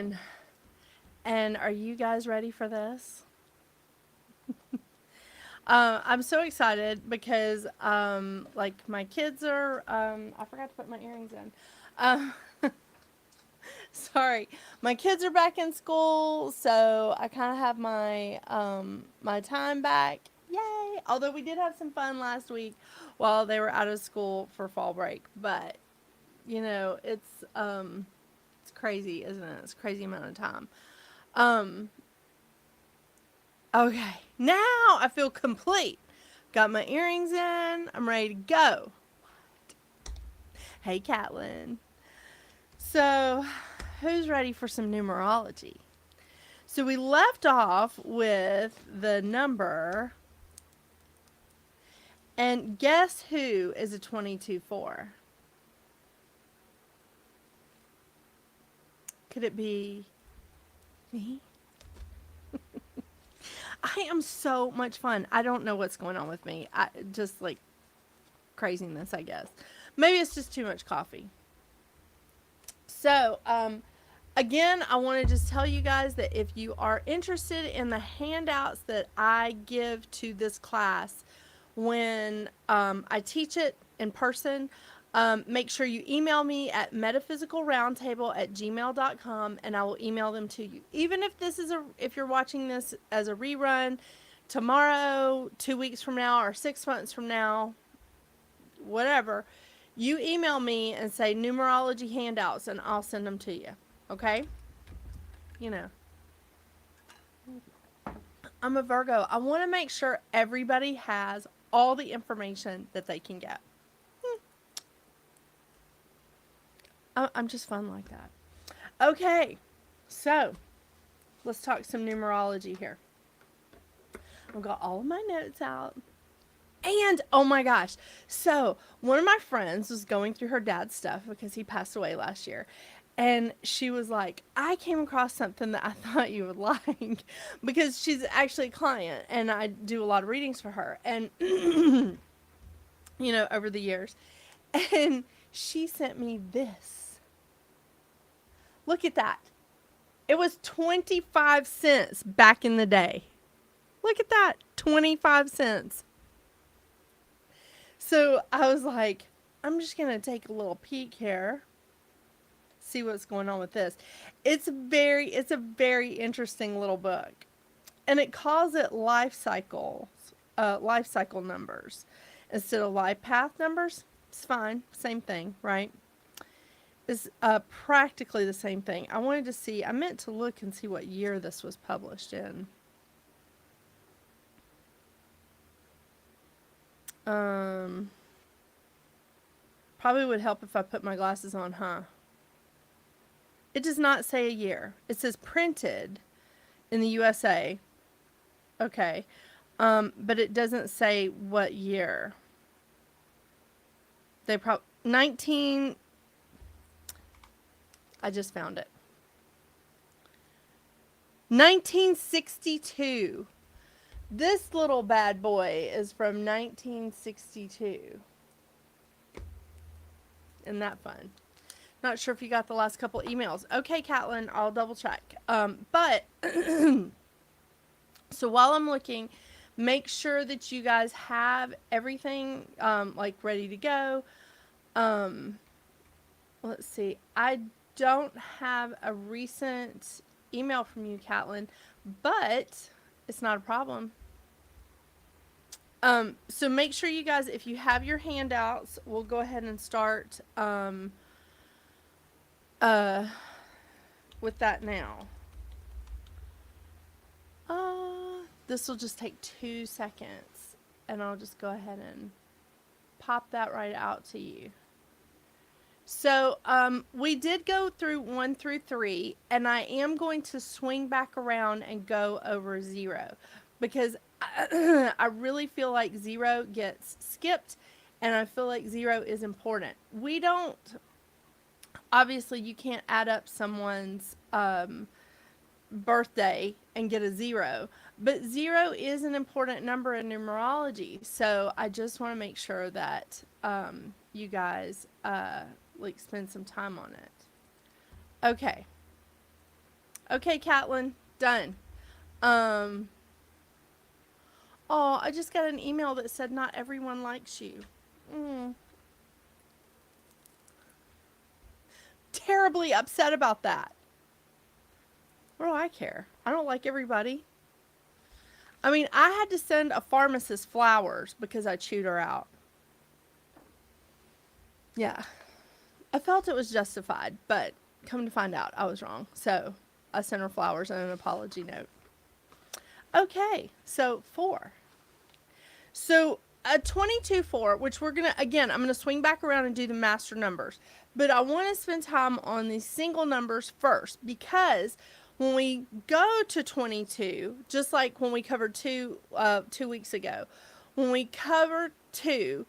on. And are you guys ready for this? I'm so excited because, like, my kids are, I forgot to put my earrings in. Um, sorry. My kids are back in school, so I kind of have my time back. Yay! Although we did have some fun last week while they were out of school for fall break. But, it's crazy, isn't it? It's a crazy amount of time. Um, okay. Now I feel complete. Got my earrings in. I'm ready to go. Hey, Catlin. So, who's ready for some numerology? So, we left off with the number, and guess who is a 22 for? Could it be me? I am so much fun. I don't know what's going on with me. I just like craziness, I guess. Maybe it's just too much coffee. So, again, I want to just tell you guys that if you are interested in the handouts that I give to this class when I teach it in person, make sure you email me at metaphysicalroundtable@gmail.com and I will email them to you. Even if if you're watching this as a rerun tomorrow, 2 weeks from now, or 6 months from now, whatever, you email me and say numerology handouts and I'll send them to you. Okay? You know, I'm a Virgo. I want to make sure everybody has all the information that they can get. I'm just fun like that. Okay, so let's talk some numerology here. I've got all of my notes out. And oh my gosh, so one of my friends was going through her dad's stuff because he passed away last year. And she was like, I came across something that I thought you would like because she's actually a client and I do a lot of readings for her. And, over the years. And she sent me this. Look at that. It was 25 cents back in the day. Look at that. 25 cents. So I was like, I'm just going to take a little peek here. See what's going on with this. It's a very interesting little book. And it calls it life cycle numbers instead of life path numbers. It's fine. Same thing, right? It's practically the same thing. I wanted to see, I meant to look and see what year this was published in. Probably would help if I put my glasses on, huh? It does not say a year. It says printed in the USA. Okay. But it doesn't say what year. They 19. I just found it. 1962. This little bad boy is from 1962. Isn't that fun? Not sure if you got the last couple emails. Okay, Catlin, I'll double check. But so while I'm looking, make sure that you guys have everything like ready to go. Let's see. I don't have a recent email from you, Catlin, but it's not a problem. So make sure you guys, if you have your handouts, we'll go ahead and start with that now. This will just take 2 seconds, and I'll just go ahead and pop that right out to you. So we did go through 1 through 3, and I am going to swing back around and go over 0 because I really feel like 0 gets skipped, and I feel like 0 is important. We don't, obviously, you can't add up someone's birthday and get a 0, but 0 is an important number in numerology. So I just want to make sure that you guys like spend some time on it. Okay. Okay, Catlin, done. Um, oh, I just got an email that said not everyone likes you. Mm. Terribly upset about that. What do I care? I don't like everybody. I mean, I had to send a pharmacist flowers because I chewed her out. Yeah. I felt it was justified, but come to find out, I was wrong. So I sent her flowers and an apology note. Okay, so 4. So a 22-4, which we're going to, again, I'm going to swing back around and do the master numbers. But I want to spend time on these single numbers first because when we go to 22, just like when we covered 2 weeks ago, when we cover 2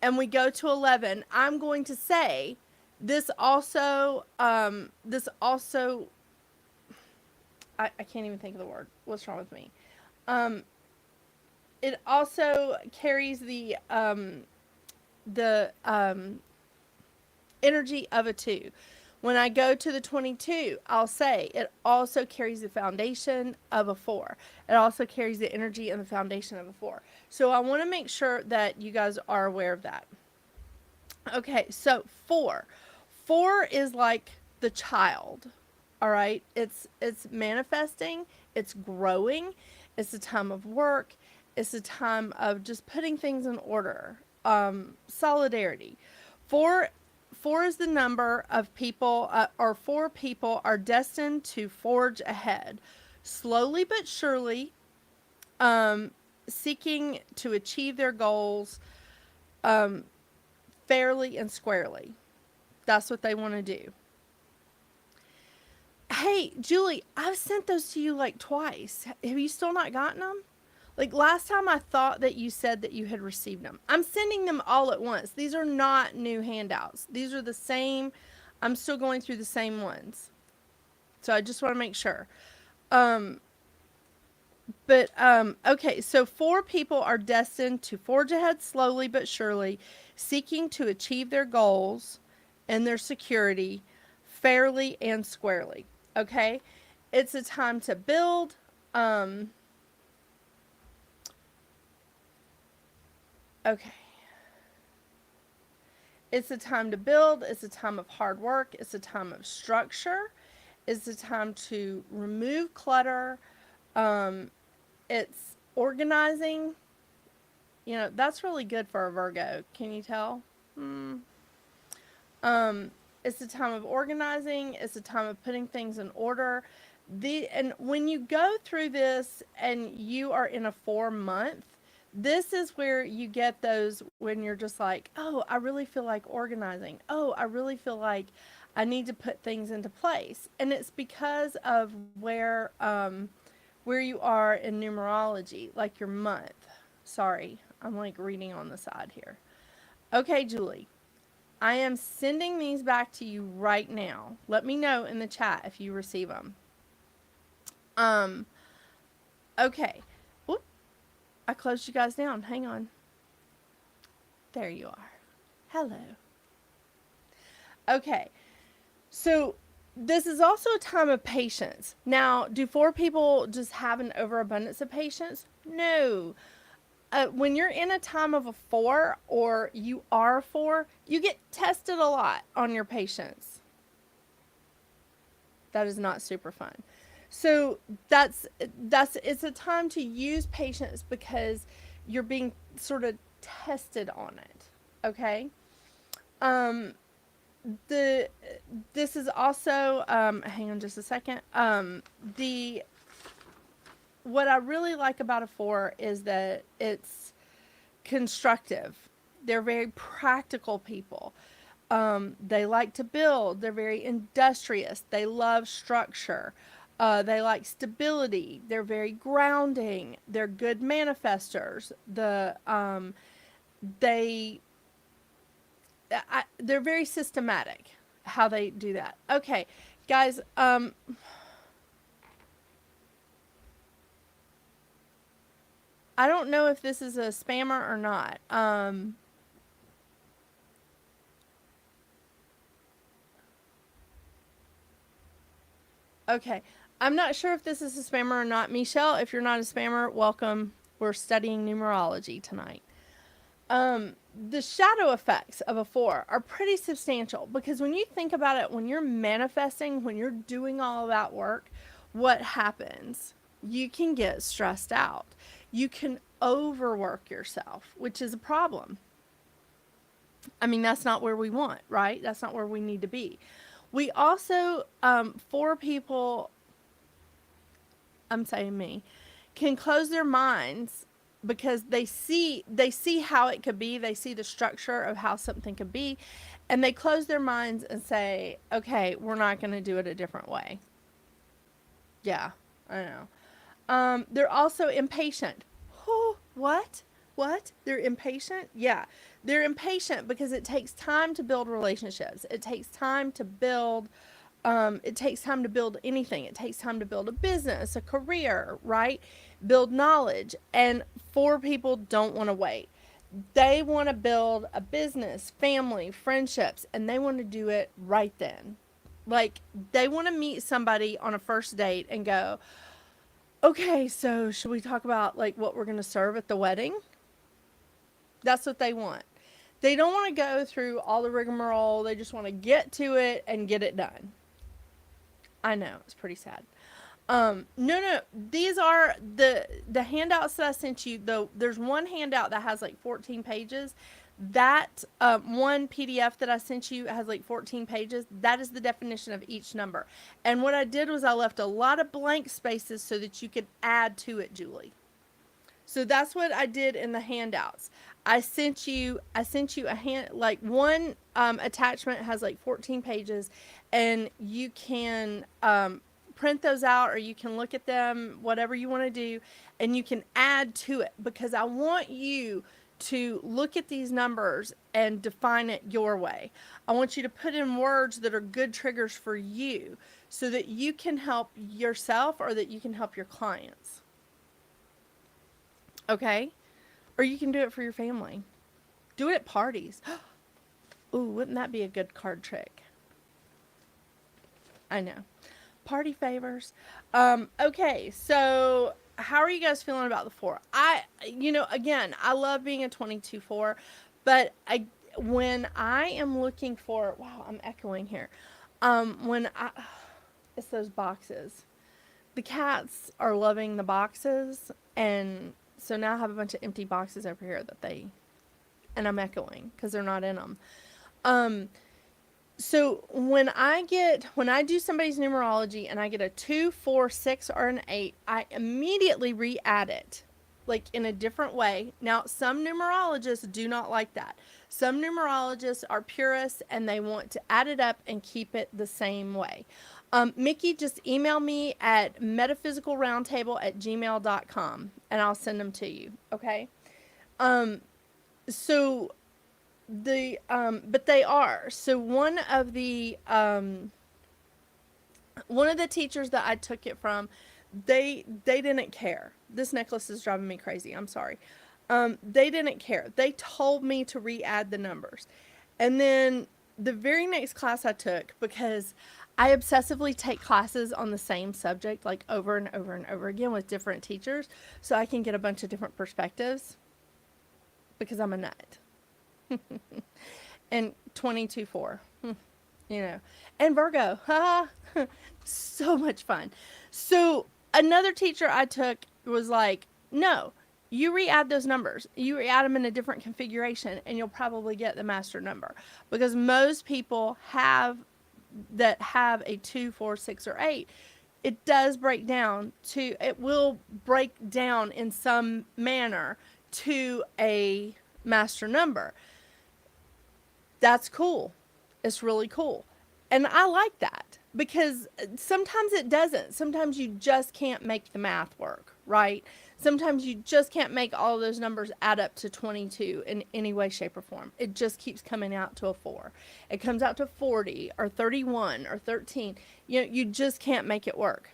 and we go to 11, I'm going to say this also, I can't even think of the word. What's wrong with me? It also carries the energy of a 2. When I go to the 22, I'll say it also carries the foundation of a 4. It also carries the energy and the foundation of a 4. So I want to make sure that you guys are aware of that. Okay, so 4. 4 is like the child. All right, it's manifesting, it's growing, it's a time of work, it's a time of just putting things in order. Solidarity. 4 is the number of people, or 4 people are destined to forge ahead, slowly but surely, seeking to achieve their goals, fairly and squarely. That's what they want to do. Hey, Julie, I've sent those to you like twice. Have you still not gotten them? Like last time I thought that you said that you had received them. I'm sending them all at once. These are not new handouts. These are the same. I'm still going through the same ones. So I just want to make sure. Okay, so 4 people are destined to forge ahead slowly but surely, seeking to achieve their goals and their security fairly and squarely. Okay, it's a time to build. Okay. It's a time to build. It's a time of hard work. It's a time of structure. It's a time to remove clutter. It's organizing. You know, that's really good for a Virgo. Can you tell? It's a time of organizing. It's a time of putting things in order. And when you go through this and you are in a 4-month, this is where you get those when you're just like, oh, I really feel like organizing. Oh, I really feel like I need to put things into place. And it's because of where you are in numerology, like your month. Sorry, I'm like reading on the side here. Okay, Julie. I am sending these back to you right now. Let me know in the chat if you receive them. Okay. Whoop. I closed you guys down. Hang on. There you are. Hello. Okay. So this is also a time of patience. Now, do 4 people just have an overabundance of patience? No. When you're in a time of a 4 or you are a 4, you get tested a lot on your patience. That is not super fun. So it's a time to use patience because you're being sort of tested on it. Okay. This is also hang on just a second. What I really like about a 4 is that it's constructive. They're very practical people. They like to build. They're very industrious. They love structure. They like stability. They're very grounding. They're good manifestors. They're very systematic how they do that. Okay, guys. I don't know if this is a spammer or not. Okay. I'm not sure if this is a spammer or not. Michelle, if you're not a spammer, welcome. We're studying numerology tonight. The shadow effects of a 4 are pretty substantial because when you think about it, when you're manifesting, when you're doing all of that work, what happens? You can get stressed out. You can overwork yourself, which is a problem. I mean, that's not where we want, right? That's not where we need to be. We also, for people, I'm saying me, can close their minds because they see how it could be. They see the structure of how something could be, and they close their minds and say, okay, we're not going to do it a different way. Yeah, I know. They're also impatient. Oh, what? They're impatient? Yeah. They're impatient because it takes time to build relationships. It takes time to build anything. It takes time to build a business, a career, right? Build knowledge. And 4 people don't want to wait. They want to build a business, family, friendships, and they want to do it right then. Like, they want to meet somebody on a first date and go, okay, so should we talk about like what we're going to serve at the wedding? That's what they want. They don't want to go through all the rigmarole. They just want to get to it and get it done. I know, it's pretty sad. No. These are the handouts that I sent you. Though there's one handout that has like 14 pages. That one PDF that I sent you has like 14 pages. That is the definition of each number. And what I did was I left a lot of blank spaces so that you could add to it, Julie. So that's what I did in the handouts. I sent you one attachment has like 14 pages, and you can print those out or you can look at them, whatever you want to do, and you can add to it because I want you to look at these numbers and define it your way. I want you to put in words that are good triggers for you so that you can help yourself or that you can help your clients. Okay? Or you can do it for your family. Do it at parties. Ooh, wouldn't that be a good card trick? I know. Party favors. Okay, so how are you guys feeling about the 4? Again, I love being a 22-4, but when I am looking for, wow, I'm echoing here. It's those boxes. The cats are loving the boxes, and so now I have a bunch of empty boxes over here and I'm echoing because they're not in them. So when I do somebody's numerology and I get a 2, 4, 6, or an 8, I immediately re-add it, like in a different way. Now, some numerologists do not like that. Some numerologists are purists and they want to add it up and keep it the same way. Mickey, just email me at metaphysicalroundtable@gmail.com and I'll send them to you. Okay. But they are. So one of the teachers that I took it from, they didn't care. This necklace is driving me crazy. I'm sorry. They didn't care. They told me to re-add the numbers. And then the very next class I took, because I obsessively take classes on the same subject, like over and over and over again with different teachers, so I can get a bunch of different perspectives, because I'm a nut. And 22-4, and Virgo, so much fun. So another teacher I took was like, no, you re-add those numbers. You re-add them in a different configuration, and you'll probably get the master number, because most people that have a 2, 4, 6, or 8, it will break down in some manner to a master number. That's cool. It's really cool. And I like that because sometimes it doesn't. Sometimes you just can't make the math work, right? Sometimes you just can't make all of those numbers add up to 22 in any way, shape, or form. It just keeps coming out to a 4. It comes out to 40 or 31 or 13. You just can't make it work.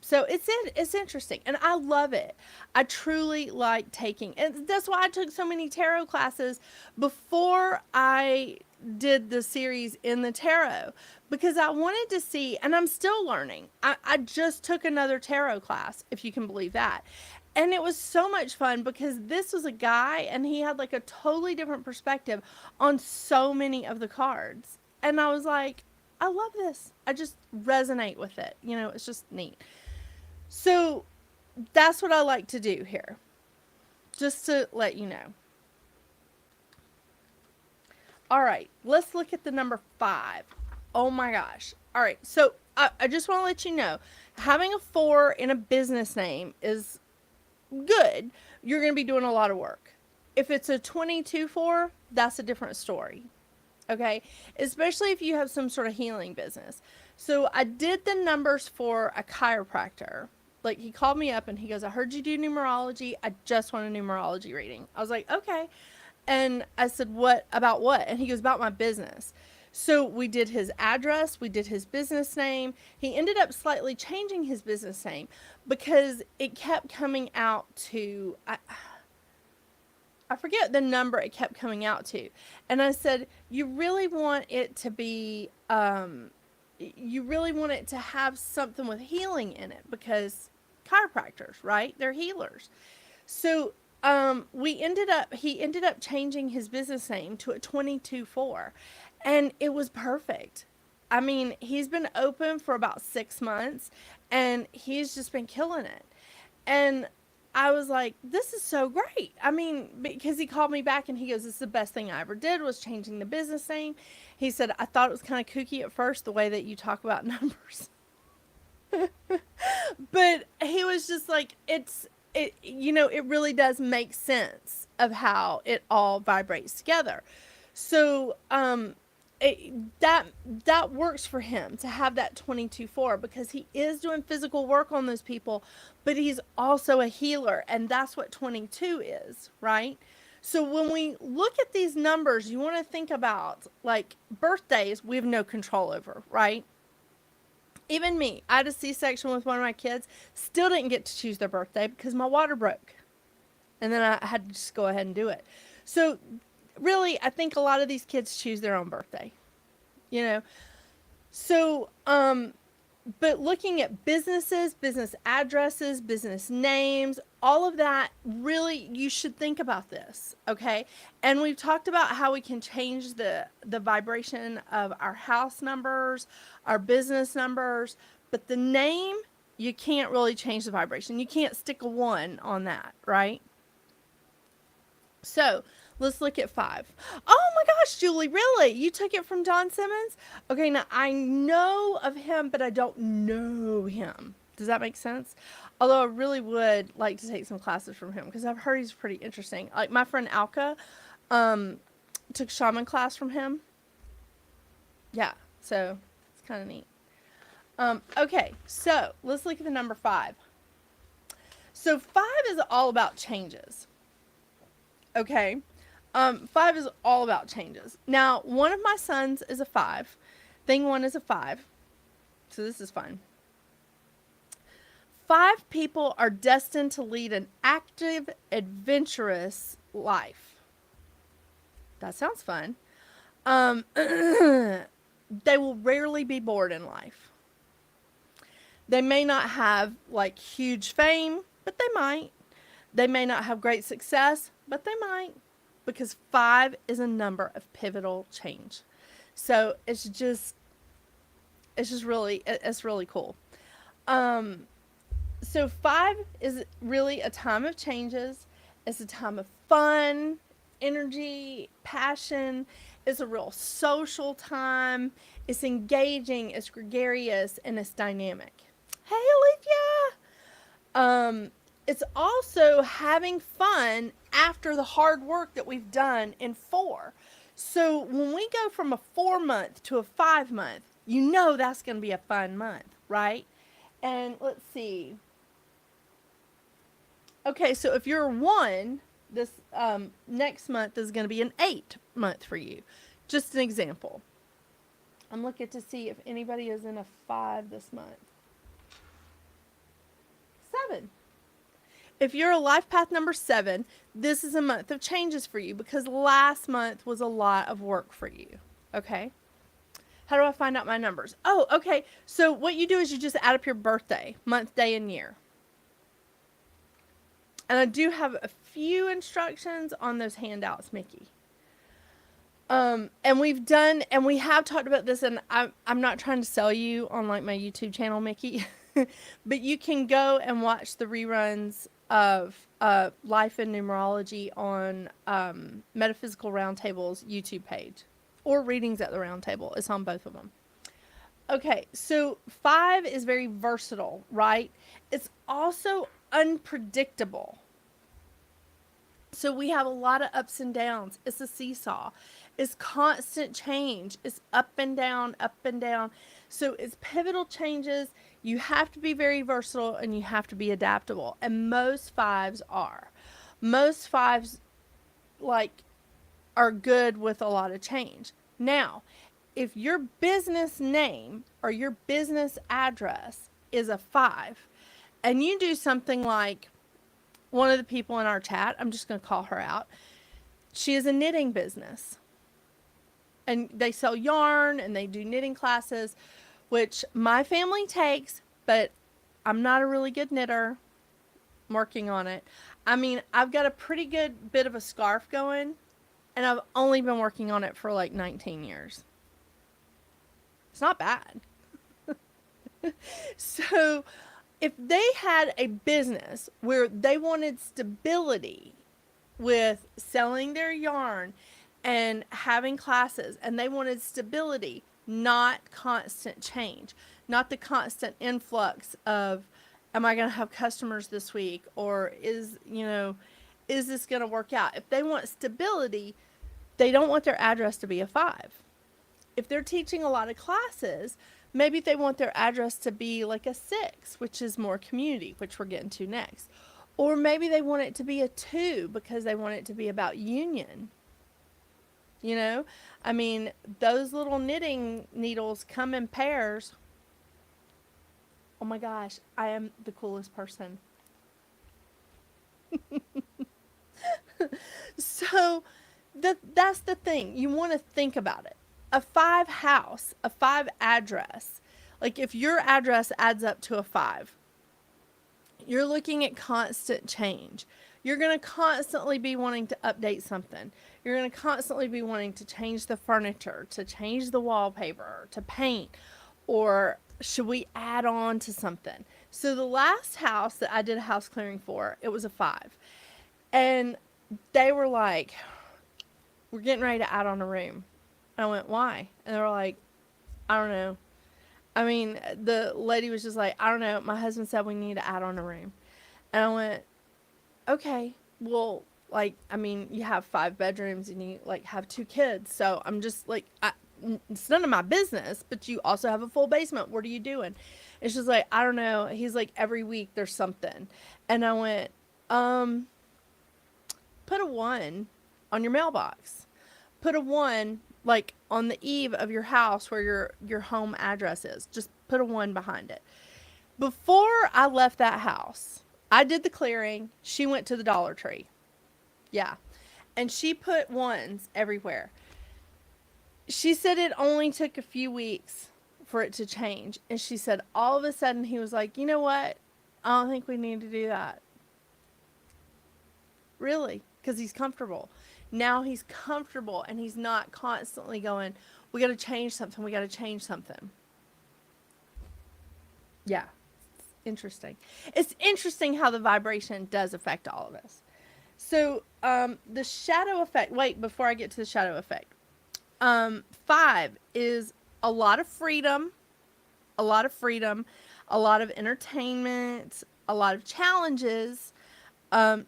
So it's interesting, and I love it. I truly like taking, and that's why I took so many tarot classes before I did the series in the tarot, because I wanted to see, and I'm still learning. I just took another tarot class, if you can believe that. And it was so much fun because this was a guy and he had like a totally different perspective on so many of the cards. And I was like, I love this. I just resonate with it. You know, it's just neat. So that's what I like to do here, just to let you know. All right, let's look at the number 5. Oh my gosh. All right, so I just want to let you know, having a 4 in a business name is good. You're going to be doing a lot of work. If it's a 22-4, that's a different story. Okay, especially if you have some sort of healing business. So I did the numbers for a chiropractor. Like, he called me up and he goes, I heard you do numerology. I just want a numerology reading. I was like, okay. And I said, what about what? And he goes, about my business. So we did his address, we did his business name. He ended up slightly changing his business name because it kept coming out to, I forget the number it kept coming out to. And I said, you really want it to be, you really want it to have something with healing in it, because chiropractors, right? They're healers. So he ended up changing his business name to a 22-4, and it was perfect. I mean, he's been open for about 6 months and he's just been killing it. And I was like, this is so great. I mean, because he called me back and he goes, this is the best thing I ever did, was changing the business name. He said, I thought it was kind of kooky at first, the way that you talk about numbers. But he was just like, it really does make sense of how it all vibrates together. So, that works for him to have that 22-4, because he is doing physical work on those people, but he's also a healer, and that's what 22 is, right? So when we look at these numbers, you want to think about, like, birthdays we have no control over, right? Even me, I had a C-section with one of my kids, still didn't get to choose their birthday because my water broke. And then I had to just go ahead and do it. So really, I think a lot of these kids choose their own birthday, you know? So, but looking at businesses, business addresses, business names, all of that, really, you should think about this, okay? And we've talked about how we can change the vibration of our house numbers, our business numbers, but the name, you can't really change the vibration. You can't stick a 1 on that, right? So let's look at 5. Oh my gosh, Julie, really? You took it from John Simmons? Okay, now I know of him, but I don't know him. Does that make sense? Although I really would like to take some classes from him, because I've heard he's pretty interesting. Like, my friend Alka took shaman class from him. Yeah, so it's kind of neat. Okay, so let's look at the number 5. So 5 is all about changes. Okay. 5 is all about changes. Now, one of my sons is a 5. Thing 1 is a 5. So this is fun. 5 people are destined to lead an active, adventurous life. That sounds fun. They will rarely be bored in life. They may not have, like, huge fame, but they might. They may not have great success, but they might, because 5 is a number of pivotal change. So it's really cool. So 5 is really a time of changes. It's a time of fun, energy, passion. It's a real social time. It's engaging, it's gregarious, and it's dynamic. Hey, Alethea! It's also having fun after the hard work that we've done in 4. So when we go from a 4-month to a 5-month, you know that's going to be a fun month, right? And let's see. Okay, so if you're a 1, this next month is going to be an 8-month for you. Just an example. I'm looking to see if anybody is in a 5 this month. 7. If you're a life path number 7, this is a month of changes for you, because last month was a lot of work for you. Okay? How do I find out my numbers? Oh, okay. So what you do is you just add up your birthday, month, day, and year. And I do have a few instructions on those handouts, Mickey. And we have talked about this, and I'm not trying to sell you on like my YouTube channel, Mickey, but you can go and watch the reruns of Life in Numerology on Metaphysical Round Table's YouTube page, or Readings at the Round Table. It's on both of them. Okay, so 5 is very versatile, right? It's also unpredictable. So we have a lot of ups and downs. It's a seesaw. It's constant change. It's up and down, up and down. So it's pivotal changes. You have to be very versatile and you have to be adaptable. And most 5s are. Most 5s are good with a lot of change. Now, if your business name or your business address is a 5 and you do something like one of the people in our chat, I'm just going to call her out. She is a knitting business. And they sell yarn and they do knitting classes, which my family takes, but I'm not a really good knitter. I'm working on it. I mean, I've got a pretty good bit of a scarf going, and I've only been working on it for like 19 years. It's not bad. So if they had a business where they wanted stability with selling their yarn and having classes, and they wanted stability, not constant change, not the constant influx of, am I going to have customers this week? Or is this going to work out? If they want stability, they don't want their address to be a 5. If they're teaching a lot of classes, maybe they want their address to be like a 6, which is more community, which we're getting to next. Or maybe they want it to be a 2 because they want it to be about union. I mean, those little knitting needles come in pairs. Oh my gosh, I am the coolest person. So that's the thing. You want to think about it. A 5 house, a 5 address. Like if your address adds up to a 5, you're looking at constant change. You're going to constantly be wanting to update something. You're going to constantly be wanting to change the furniture, to change the wallpaper, to paint, or should we add on to something? So the last house that I did a house clearing for, it was a 5. And they were like, we're getting ready to add on a room. I went, why? And they were like, I don't know. I mean, the lady was just like, I don't know. My husband said we need to add on a room. And I went, okay, well, you have 5 bedrooms and you have 2 kids. So I'm just like, it's none of my business, but you also have a full basement. What are you doing? And she's like, I don't know. He's like, every week there's something. And I went, put a 1 on your mailbox. Put a 1 on the eve of your house where your home address is. Just put a 1 behind it. Before I left that house, I did the clearing. She went to the Dollar Tree. Yeah. And she put 1s everywhere. She said it only took a few weeks for it to change. And she said all of a sudden he was like, you know what? I don't think we need to do that. Really? Because he's comfortable. Now he's comfortable and he's not constantly going, we got to change something. We got to change something. Yeah. It's interesting. It's interesting how the vibration does affect all of us. So, the shadow effect, before I get to the shadow effect, 5 is a lot of freedom, a lot of entertainment, a lot of challenges,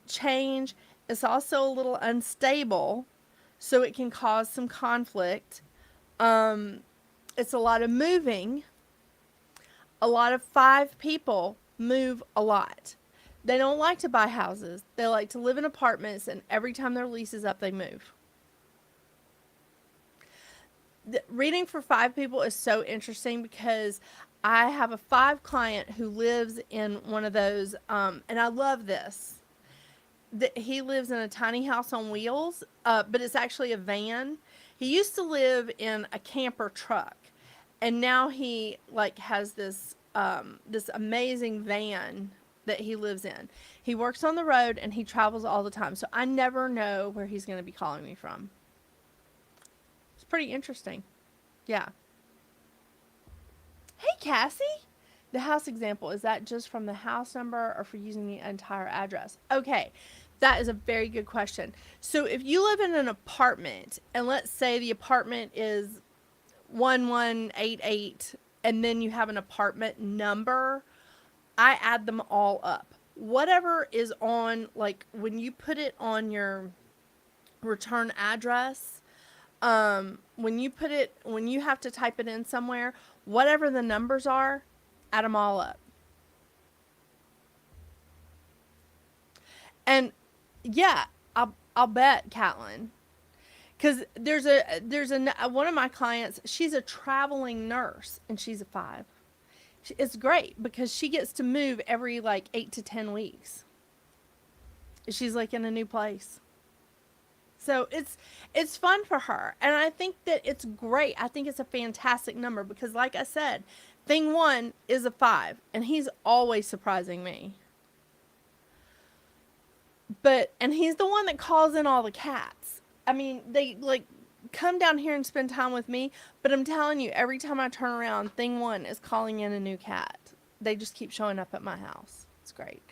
change. It's also a little unstable, so it can cause some conflict. It's a lot of moving. A lot of 5 people move a lot. They don't like to buy houses. They like to live in apartments, and every time their lease is up, they move. The reading for 5 people is so interesting because I have a 5 client who lives in one of those, and I love this. He lives in a tiny house on wheels, but it's actually a van. He used to live in a camper truck, And now he like has this amazing van that he lives in. He works on the road and he travels all the time. So I never know where he's going to be calling me from. It's pretty interesting. Yeah. Hey, Cassie. The house example, is that just from the house number or for using the entire address? Okay. That is a very good question. So if you live in an apartment and let's say the apartment is 1188 and then you have an apartment number, I add them all up. Whatever is on, like when you put it on your return address, when you have to type it in somewhere, whatever the numbers are, add them all up. And yeah, I'll bet, Catlin, because there's a one of my clients. She's a traveling nurse and she's a 5. It's great because she gets to move every like 8 to 10 weeks. She's like in a new place. So it's fun for her. And I think that it's great. I think it's a fantastic number because like I said, thing 1 is a 5 and he's always surprising me. And he's the one that calls in all the cats. I mean, they like come down here and spend time with me, but I'm telling you, every time I turn around, thing 1 is calling in a new cat. They just keep showing up at my house. It's great.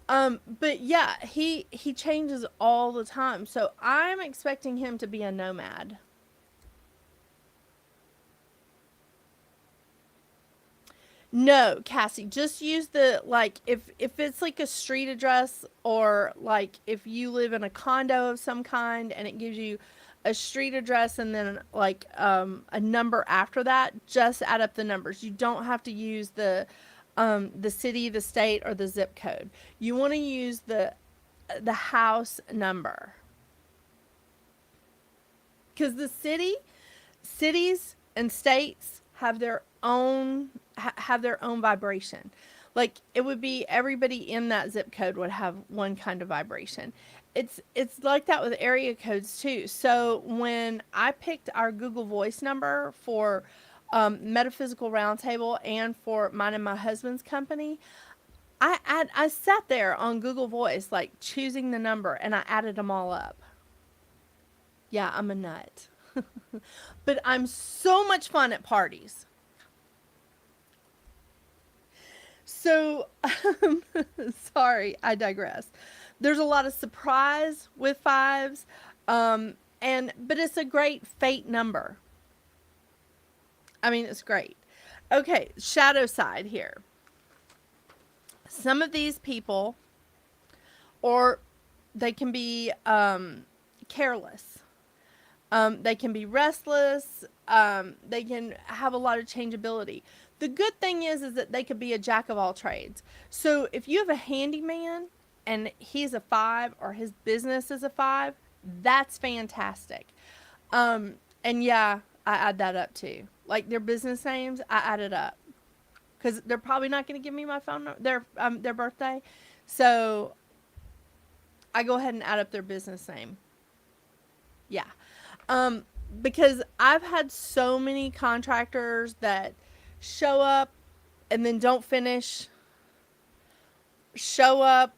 But yeah, he changes all the time. So I'm expecting him to be a nomad. No, Cassie, just use the, like, if it's like a street address or like if you live in a condo of some kind and it gives you a street address and then like a number after that, just add up the numbers. You don't have to use the city, the state, or the zip code. You want to use the house number. Because cities and states have their own vibration. Like it would be everybody in that zip code would have one kind of vibration. It's like that with area codes too. So when I picked our Google Voice number for Metaphysical Round Table and for mine and my husband's company, I sat there on Google Voice like choosing the number and I added them all up. Yeah, I'm a nut. But I'm so much fun at parties. So, sorry, I digress. There's a lot of surprise with 5s, but it's a great fate number. I mean, it's great. Okay, shadow side here. Some of these people, or they can be careless. They can be restless. They can have a lot of changeability. The good thing is that they could be a jack of all trades. So if you have a handyman and he's a 5 or his business is a 5, that's fantastic. And yeah, I add that up too. Like their business names, I add it up because they're probably not going to give me my phone number, their birthday. So I go ahead and add up their business name. Yeah. Because I've had so many contractors that show up and then don't finish, show up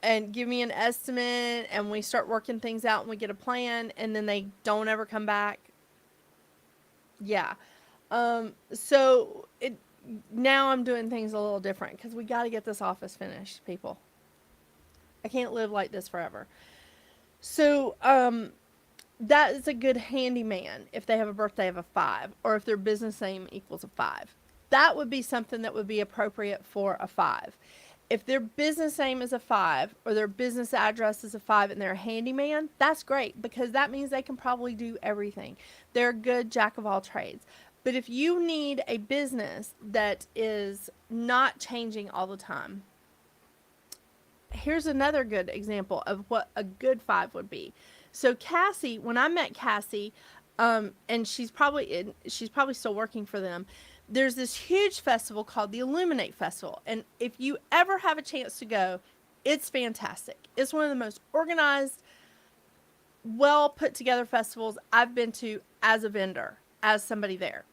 and give me an estimate and we start working things out and we get a plan and then they don't ever come back. Yeah. So now I'm doing things a little different because we got to get this office finished, people. I can't live like this forever. So, that is a good handyman if they have a birthday of a 5 or if their business name equals a 5. That would be something that would be appropriate for a 5. If their business name is a 5 or their business address is a 5 and they're a handyman, that's great because that means they can probably do everything. They're a good jack of all trades. But if you need a business that is not changing all the time, here's another good example of what a good 5 would be. So Cassie, when I met Cassie, and she's probably still working for them, there's this huge festival called the Illuminate Festival. And if you ever have a chance to go, it's fantastic. It's one of the most organized, well put together festivals I've been to as a vendor, as somebody there.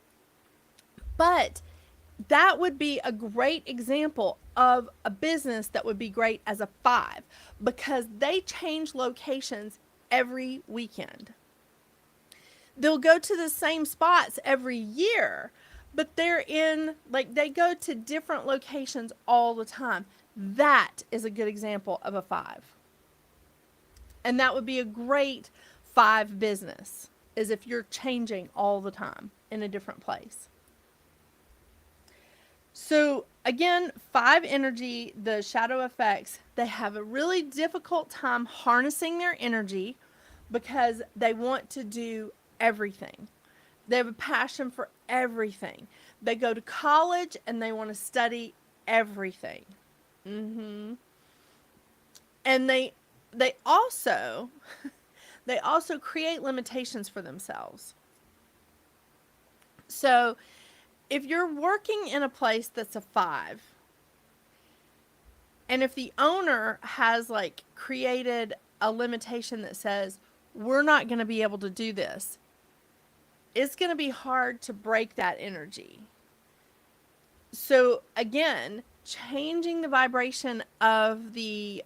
But that would be a great example of a business that would be great as a 5, because they change locations every weekend. They'll go to the same spots every year, but they go to different locations all the time. That is a good example of a 5. And that would be a great 5 business, is if you're changing all the time in a different place. So again, 5 energy, the shadow effects, they have a really difficult time harnessing their energy because they want to do everything. They have a passion for everything. They go to college and they want to study everything. And they also they also create limitations for themselves. So if you're working in a place that's a 5, and if the owner has created a limitation that says, we're not going to be able to do this, it's going to be hard to break that energy. So again, changing the vibration of the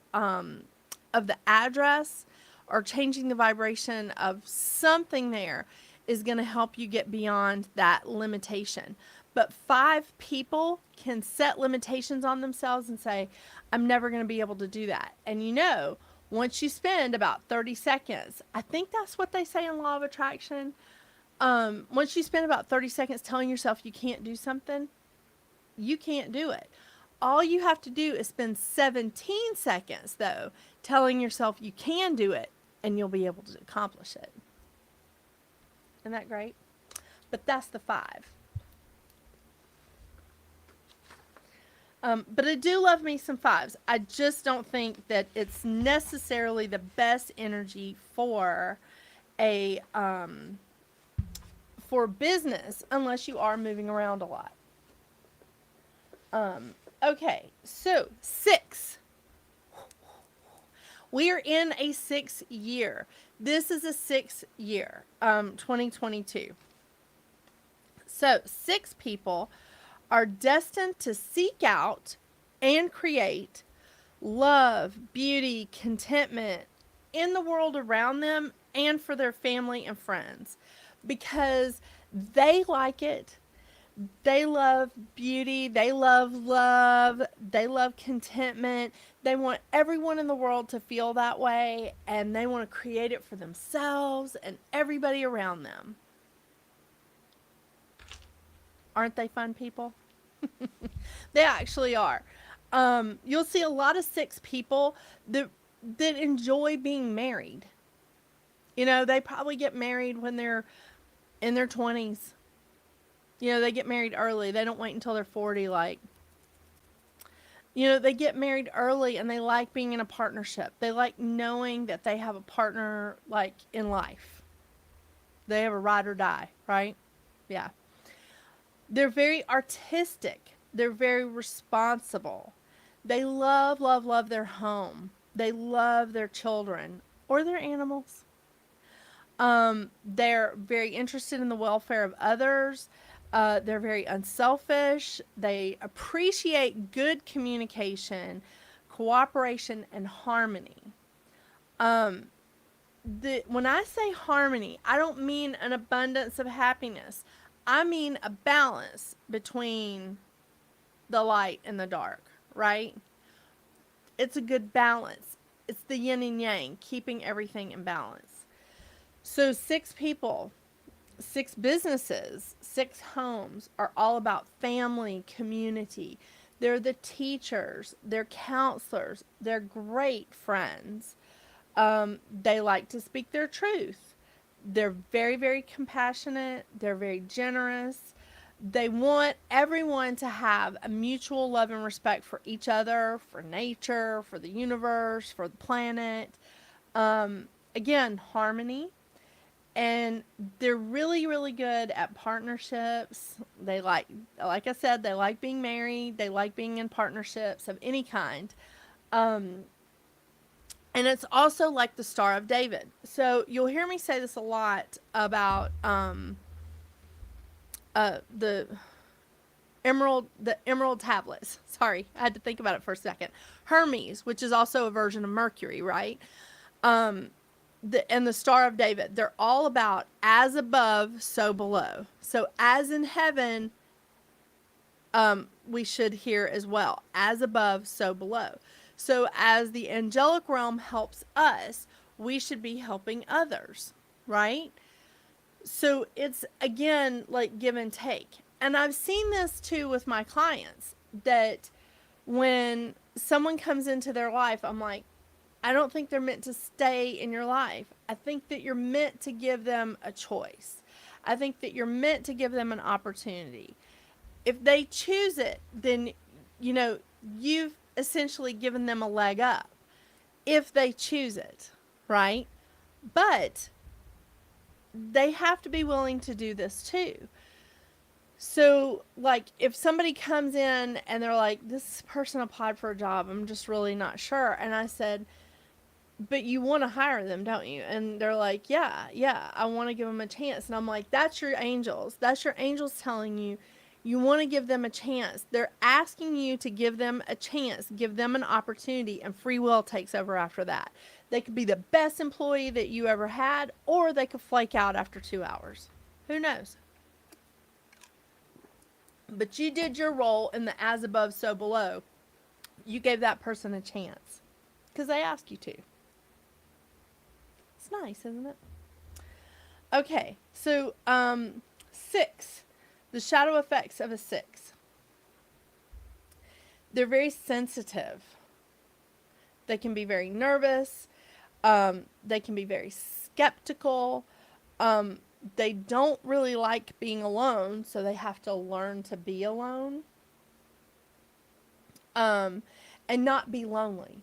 address, or changing the vibration of something there, is going to help you get beyond that limitation. But 5 people can set limitations on themselves and say, I'm never going to be able to do that. And once you spend about 30 seconds, I think that's what they say in Law of Attraction. Once you spend about 30 seconds telling yourself you can't do something, you can't do it. All you have to do is spend 17 seconds, though, telling yourself you can do it, and you'll be able to accomplish it. Isn't that great? But that's the 5. But I do love me some 5s. I just don't think that it's necessarily the best energy for a for business unless you are moving around a lot. Okay, so 6. We are in a 6th year. This is a 6th year, 2022. So 6 people are destined to seek out and create love, beauty, contentment in the world around them and for their family and friends, because they like it. They love beauty. They love love. They love contentment. They want everyone in the world to feel that way, and they want to create it for themselves and everybody around them. Aren't they fun people? They actually are. You'll see a lot of 6 people that enjoy being married. They probably get married when they're in their 20s. They get married early. They don't wait until they're 40. They get married early, and they like being in a partnership. They like knowing that they have a partner, in life. They have a ride or die, right? Yeah. They're very artistic. They're very responsible. They love, love, love their home. They love their children or their animals. They're very interested in the welfare of others. They're very unselfish. They appreciate good communication, cooperation, and harmony. When I say harmony, I don't mean an abundance of happiness. I mean a balance between the light and the dark, right? It's a good balance. It's the yin and yang, keeping everything in balance. So 6 people, 6 businesses, 6 homes are all about family, community. They're the teachers, they're counselors, they're great friends. They like to speak their truth. They're very, very compassionate. They're very generous. They want everyone to have a mutual love and respect for each other, for nature, for the universe, for the planet. Again, harmony. And they're really, really good at partnerships. They like I said, they like being married. They like being in partnerships of any kind. And it's also like the Star of David. So you'll hear me say this a lot about the emerald tablets. Sorry, I had to think about it for a second. Hermes, which is also a version of Mercury, right? And the Star of David. They're all about as above, so below. So as in heaven, we should here as well. As above, so below. So as the angelic realm helps us, we should be helping others, right? So it's, again, like give and take. And I've seen this too with my clients, that when someone comes into their life, I'm like, I don't think they're meant to stay in your life. I think that you're meant to give them a choice. I think that you're meant to give them an opportunity. If they choose it, then, you've essentially given them a leg up. If they choose it, right? But they have to be willing to do this too. So, like, if somebody comes in and they're like, this person applied for a job, I'm just really not sure. And I said, but you want to hire them, don't you? And they're like, yeah, I want to give them a chance. And I'm like, that's your angels. That's your angels telling you, you want to give them a chance. They're asking you to give them a chance, give them an opportunity, and free will takes over after that. They could be the best employee that you ever had, or they could flake out after 2 hours. Who knows? But you did your role in the as above, so below. You gave that person a chance because they asked you to. It's nice, isn't it? Okay, so 6. The shadow effects of a 6. They're very sensitive. They can be very nervous. They can be very skeptical. They don't really like being alone, so they have to learn to be alone. And not be lonely.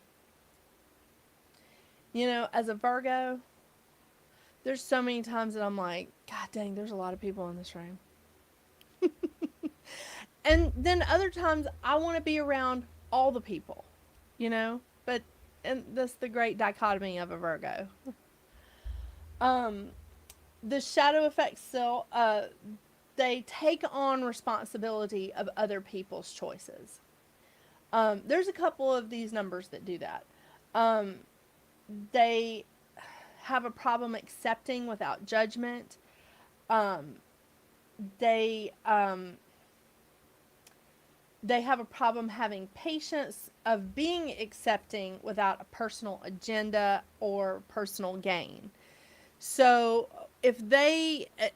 As a Virgo, there's so many times that I'm like, God dang, there's a lot of people in this room. And then other times I want to be around all the people, but, and that's the great dichotomy of a Virgo. The shadow effects still, they take on responsibility of other people's choices. There's a couple of these numbers that do that. They have a problem accepting without judgment. They have a problem having patience of being accepting without a personal agenda or personal gain. So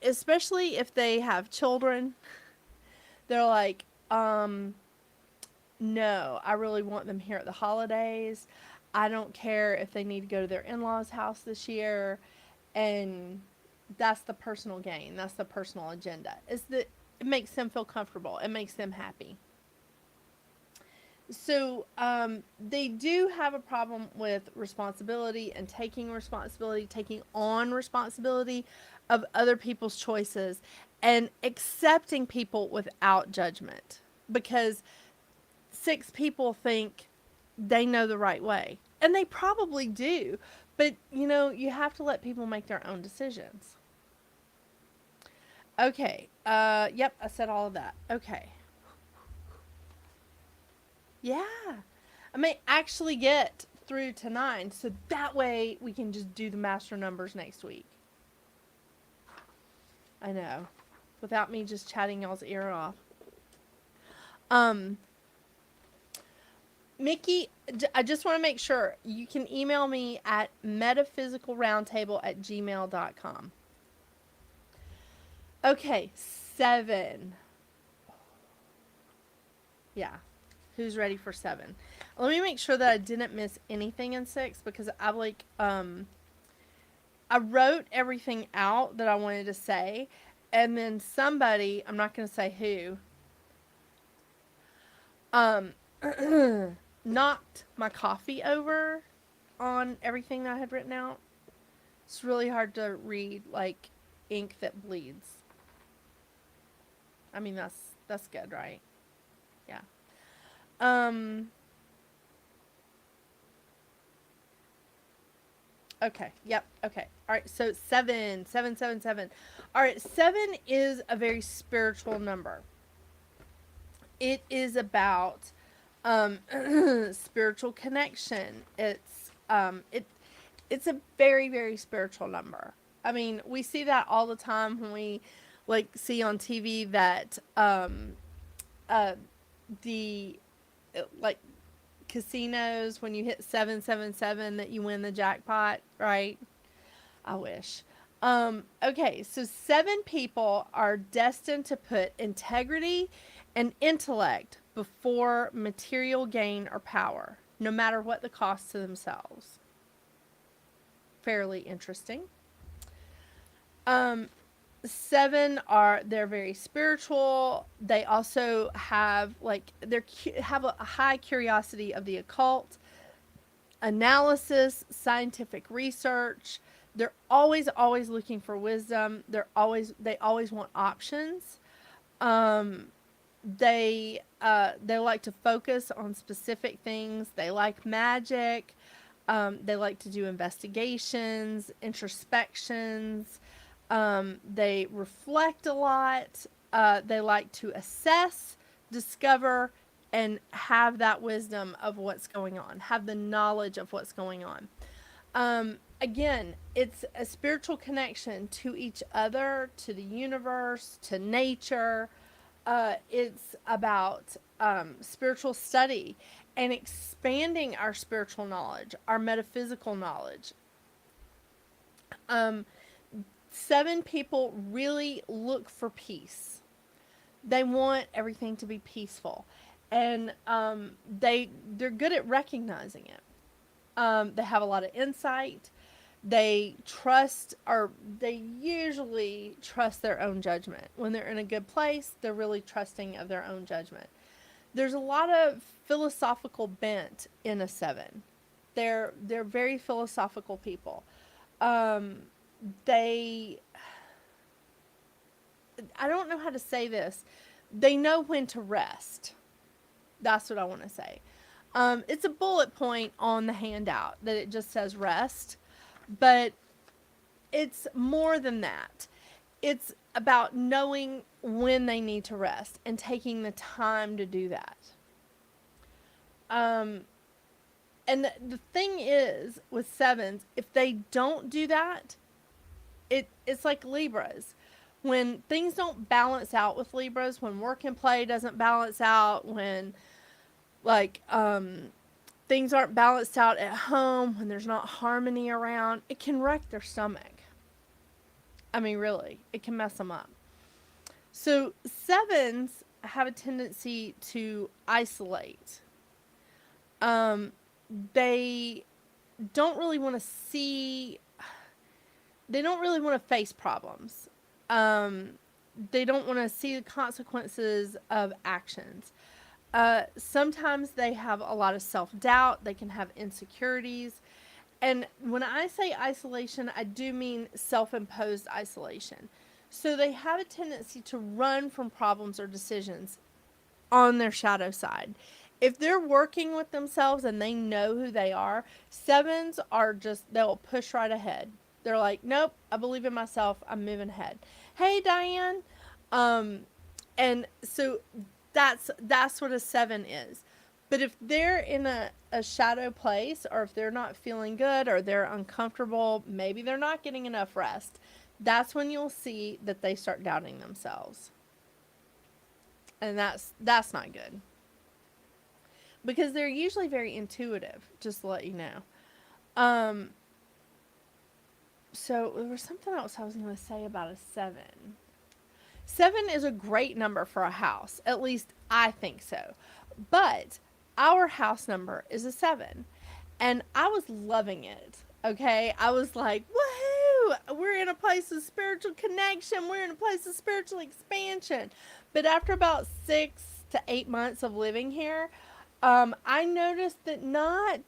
especially if they have children, they're like, no, I really want them here at the holidays. I don't care if they need to go to their in-laws' house this year. And that's the personal gain. That's the personal agenda. It makes them feel comfortable. It makes them happy. So they do have a problem with responsibility and taking on responsibility of other people's choices and accepting people without judgment, because 6 people think they know the right way, and they probably do, but you have to let people make their own decisions. Okay, yep, I said all of that. Okay. Yeah. I may actually get through to 9, so that way we can just do the master numbers next week. I know. Without me just chatting y'all's ear off. Mickey, I just want to make sure you can email me at metaphysicalroundtable@gmail.com. Okay, 7. Yeah. Who's ready for 7? Let me make sure that I didn't miss anything in 6, because I wrote everything out that I wanted to say, and then somebody, I'm not going to say who, knocked my coffee over on everything that I had written out. It's really hard to read, like, ink that bleeds. I mean, that's good, right? Yeah. Okay. Yep. Okay. All right. So 7. All right. 7 is a very spiritual number. It is about spiritual connection. It's a very, very spiritual number. I mean, we see that all the time when we like see on TV that uh the like casinos, when you hit 777 that you win the jackpot, right? I wish. Okay, so 7 people are destined to put integrity and intellect before material gain or power, no matter what the cost to themselves. Fairly interesting. Um, 7 are, they're very spiritual. They also have like have a high curiosity of the occult, analysis, scientific research. They're always looking for wisdom. They always want options. Um, they like to focus on specific things. They like magic. They like to do investigations, introspections. They reflect a lot. They like to assess, discover, and have that wisdom of what's going on, have the knowledge of what's going on. Again, it's a spiritual connection to each other, to the universe, to nature. It's about spiritual study and expanding our spiritual knowledge, our metaphysical knowledge. Um, 7 people really look for peace. They want everything to be peaceful, and they're good at recognizing it. They have a lot of insight. They trust, or they usually trust their own judgment. When they're in a good place, they're really trusting of their own judgment. There's a lot of philosophical bent in a 7. They're very philosophical people. Um, they, I don't know how to say this. They know when to rest. That's what I want to say. It's a bullet point on the handout that it just says rest, but it's more than that. It's about knowing when they need to rest and taking the time to do that. Um, and the thing is with 7s, if they don't do that, it's like Libras. When things don't balance out with Libras, when work and play doesn't balance out, when like things aren't balanced out at home, when there's not harmony around, it can wreck their stomach. I mean, really, it can mess them up. So 7s have a tendency to isolate. Um, they don't really want to see. They don't really want to face problems. Um, they don't want to see the consequences of actions. Sometimes they have a lot of self-doubt. They can have insecurities. And when I say isolation, I do mean self-imposed isolation. So they have a tendency to run from problems or decisions on their shadow side. If they're working with themselves and they know who they are, 7s are just, they'll push right ahead. They're like, nope, I believe in myself. I'm moving ahead. Hey, Diane. Um, and so that's what a 7 is. But if they're in a shadow place, or if they're not feeling good, or they're uncomfortable, maybe they're not getting enough rest, that's when you'll see that they start doubting themselves. And that's not good. Because they're usually very intuitive, just to let you know. Um, so there was something else I was going to say about a 7. 7 is a great number for a house. At least I think so. But our house number is a 7. And I was loving it. Okay? I was like, woohoo! We're in a place of spiritual connection. We're in a place of spiritual expansion. But after about 6 to 8 months of living here, I noticed that not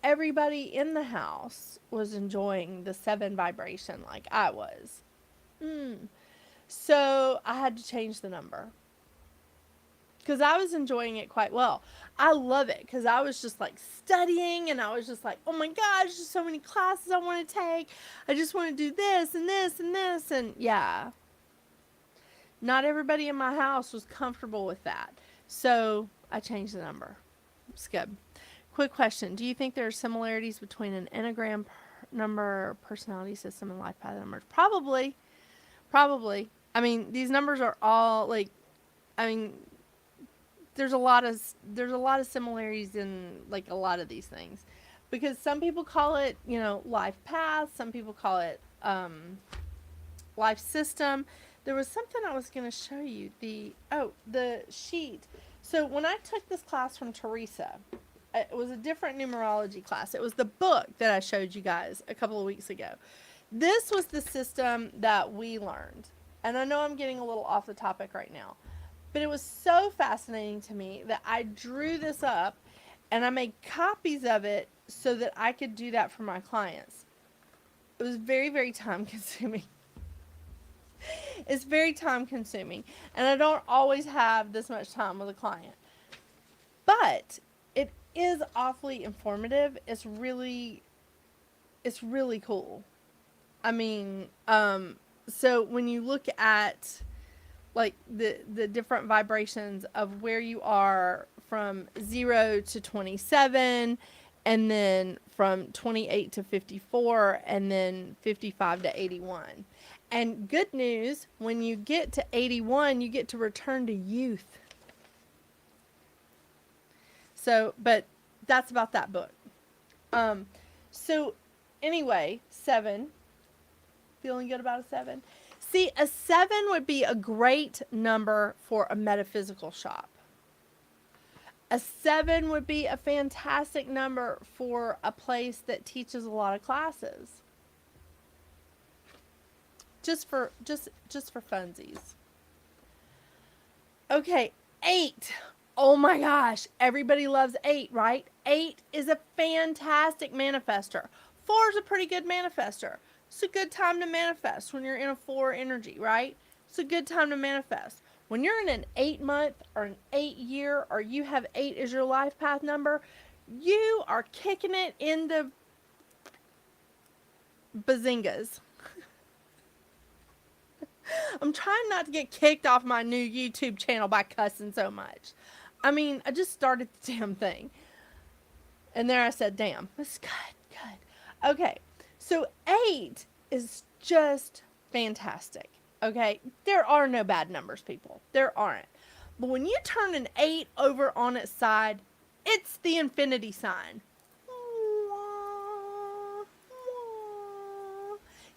everybody in the house was enjoying the 7 vibration like I was. So I had to change the number. Because I was enjoying it quite well. I love it because I was just like studying, and I was just like, oh my gosh, there's so many classes I want to take. I just want to do this and this and this. And yeah, not everybody in my house was comfortable with that. So I changed the number. It's good. Quick question. Do you think there are similarities between an Enneagram number, personality system, and life path numbers? Probably. Probably. I mean, these numbers are all like, I mean, there's a lot of similarities in like a lot of these things, because some people call it, life path. Some people call it life system. There was something I was going to show you, the sheet. So when I took this class from Teresa, it was a different numerology class. It was the book that I showed you guys a couple of weeks ago. This was the system that we learned. And I know I'm getting a little off the topic right now, but it was so fascinating to me that I drew this up and I made copies of it so that I could do that for my clients. It was very, very time consuming. It's very time consuming, and I don't always have this much time with a client. But it is awfully informative. It's really cool. I mean, so when you look at like the different vibrations of where you are from 0 to 27, and then from 28 to 54, and then 55 to 81. And good news, when you get to 81, you get to return to youth. So, but that's about that book. So anyway, 7. Feeling good about a 7? See, a 7 would be a great number for a metaphysical shop. A 7 would be a fantastic number for a place that teaches a lot of classes. Just for funsies. Okay, 8. Oh my gosh, everybody loves 8, right? 8 is a fantastic manifester. 4 is a pretty good manifester. It's a good time to manifest when you're in a 4 energy, right? It's a good time to manifest. When you're in an 8-month or an 8-year, or you have 8 as your life path number, you are kicking it in the bazingas. I'm trying not to get kicked off my new YouTube channel by cussing so much. I mean, I just started the damn thing. And there I said, damn, that's good. Okay, so 8 is just fantastic. Okay, there are no bad numbers, people. There aren't. But when you turn an 8 over on its side, it's the infinity sign.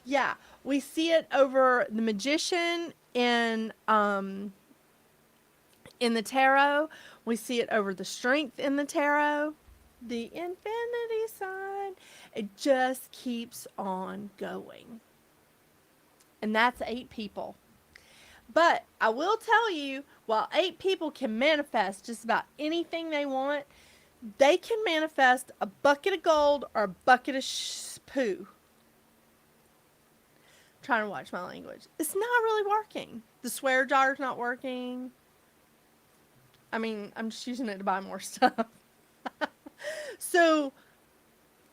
Yeah, we see it over the Magician in the tarot. We see it over the Strength in the tarot. The infinity sign. It just keeps on going. And that's 8 people. But I will tell you, while 8 people can manifest just about anything they want, they can manifest a bucket of gold or a bucket of poo. Trying to watch my language. It's not really working. The swear jar's not working. I mean, I'm just using it to buy more stuff. So,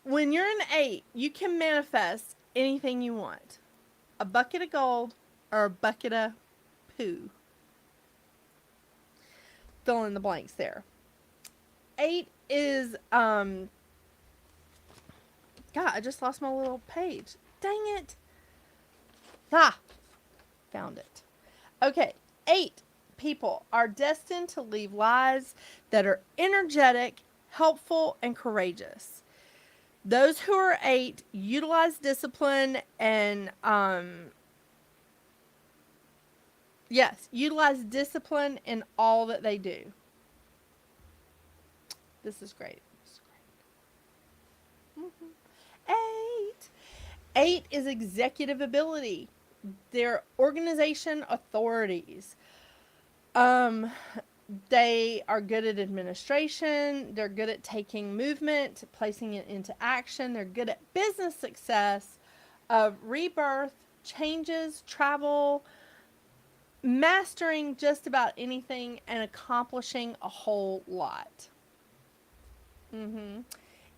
when you're an 8, you can manifest anything you want. A bucket of gold or a bucket of poo. Fill in the blanks there. 8 is, God, I just lost my little page. Dang it. Found it. Okay, 8 people are destined to leave lives that are energetic, helpful, and courageous. Those who are 8 utilize discipline and, utilize discipline in all that they do. This is great. Mm-hmm. 8 is executive ability. They're organization authorities. They are good at administration. They're good at taking movement, placing it into action. They're good at business success, rebirth, changes, travel, mastering just about anything, and accomplishing a whole lot.